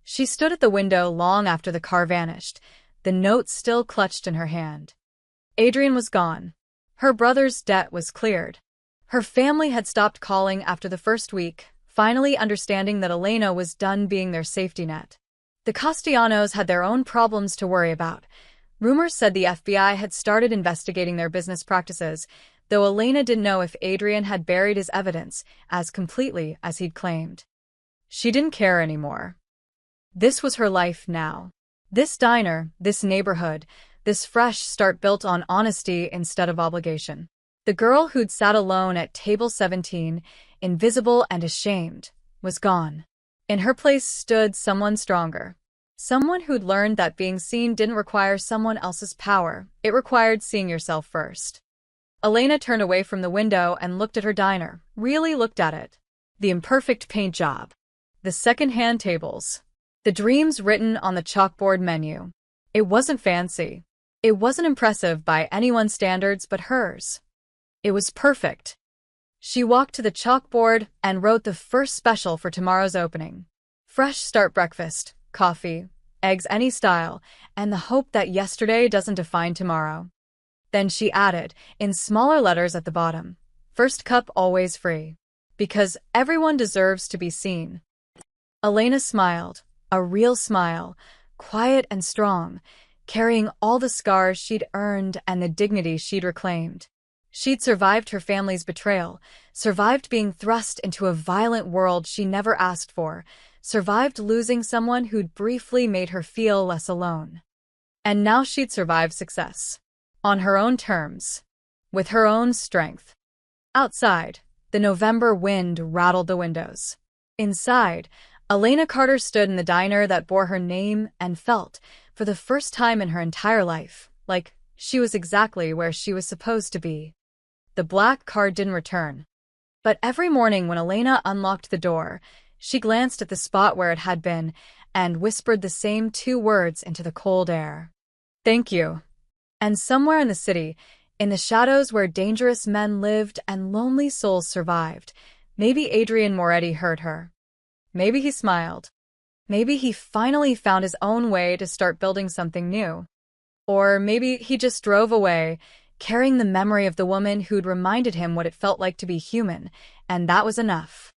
She stood at the window long after the car vanished, the note still clutched in her hand. Adrian was gone. Her brother's debt was cleared. Her family had stopped calling after the first week, finally understanding that Elena was done being their safety net. The Castellanos had their own problems to worry about. Rumors said the FBI had started investigating their business practices, though Elena didn't know if Adrian had buried his evidence as completely as he'd claimed. She didn't care anymore. This was her life now. This diner, this neighborhood, this fresh start built on honesty instead of obligation. The girl who'd sat alone at table 17, invisible and ashamed, was gone. In her place stood someone stronger. Someone who'd learned that being seen didn't require someone else's power. It required seeing yourself first. Elena turned away from the window and looked at her diner, really looked at it. The imperfect paint job. The second-hand tables. The dreams written on the chalkboard menu. It wasn't fancy. It wasn't impressive by anyone's standards but hers. It was perfect. She walked to the chalkboard and wrote the first special for tomorrow's opening. Fresh start breakfast, coffee, eggs any style, and the hope that yesterday doesn't define tomorrow. Then she added, in smaller letters at the bottom, first cup always free. Because everyone deserves to be seen. Elena smiled, a real smile, quiet and strong, carrying all the scars she'd earned and the dignity she'd reclaimed. She'd survived her family's betrayal, survived being thrust into a violent world she never asked for, survived losing someone who'd briefly made her feel less alone. And now she'd survived success. On her own terms. With her own strength. Outside, the November wind rattled the windows. Inside, Elena Carter stood in the diner that bore her name and felt, for the first time in her entire life, like she was exactly where she was supposed to be. The black car didn't return. But every morning when Elena unlocked the door, she glanced at the spot where it had been and whispered the same two words into the cold air. Thank you. And somewhere in the city, in the shadows where dangerous men lived and lonely souls survived, maybe Adrian Moretti heard her. Maybe he smiled. Maybe he finally found his own way to start building something new. Or maybe he just drove away, carrying the memory of the woman who'd reminded him what it felt like to be human, and that was enough.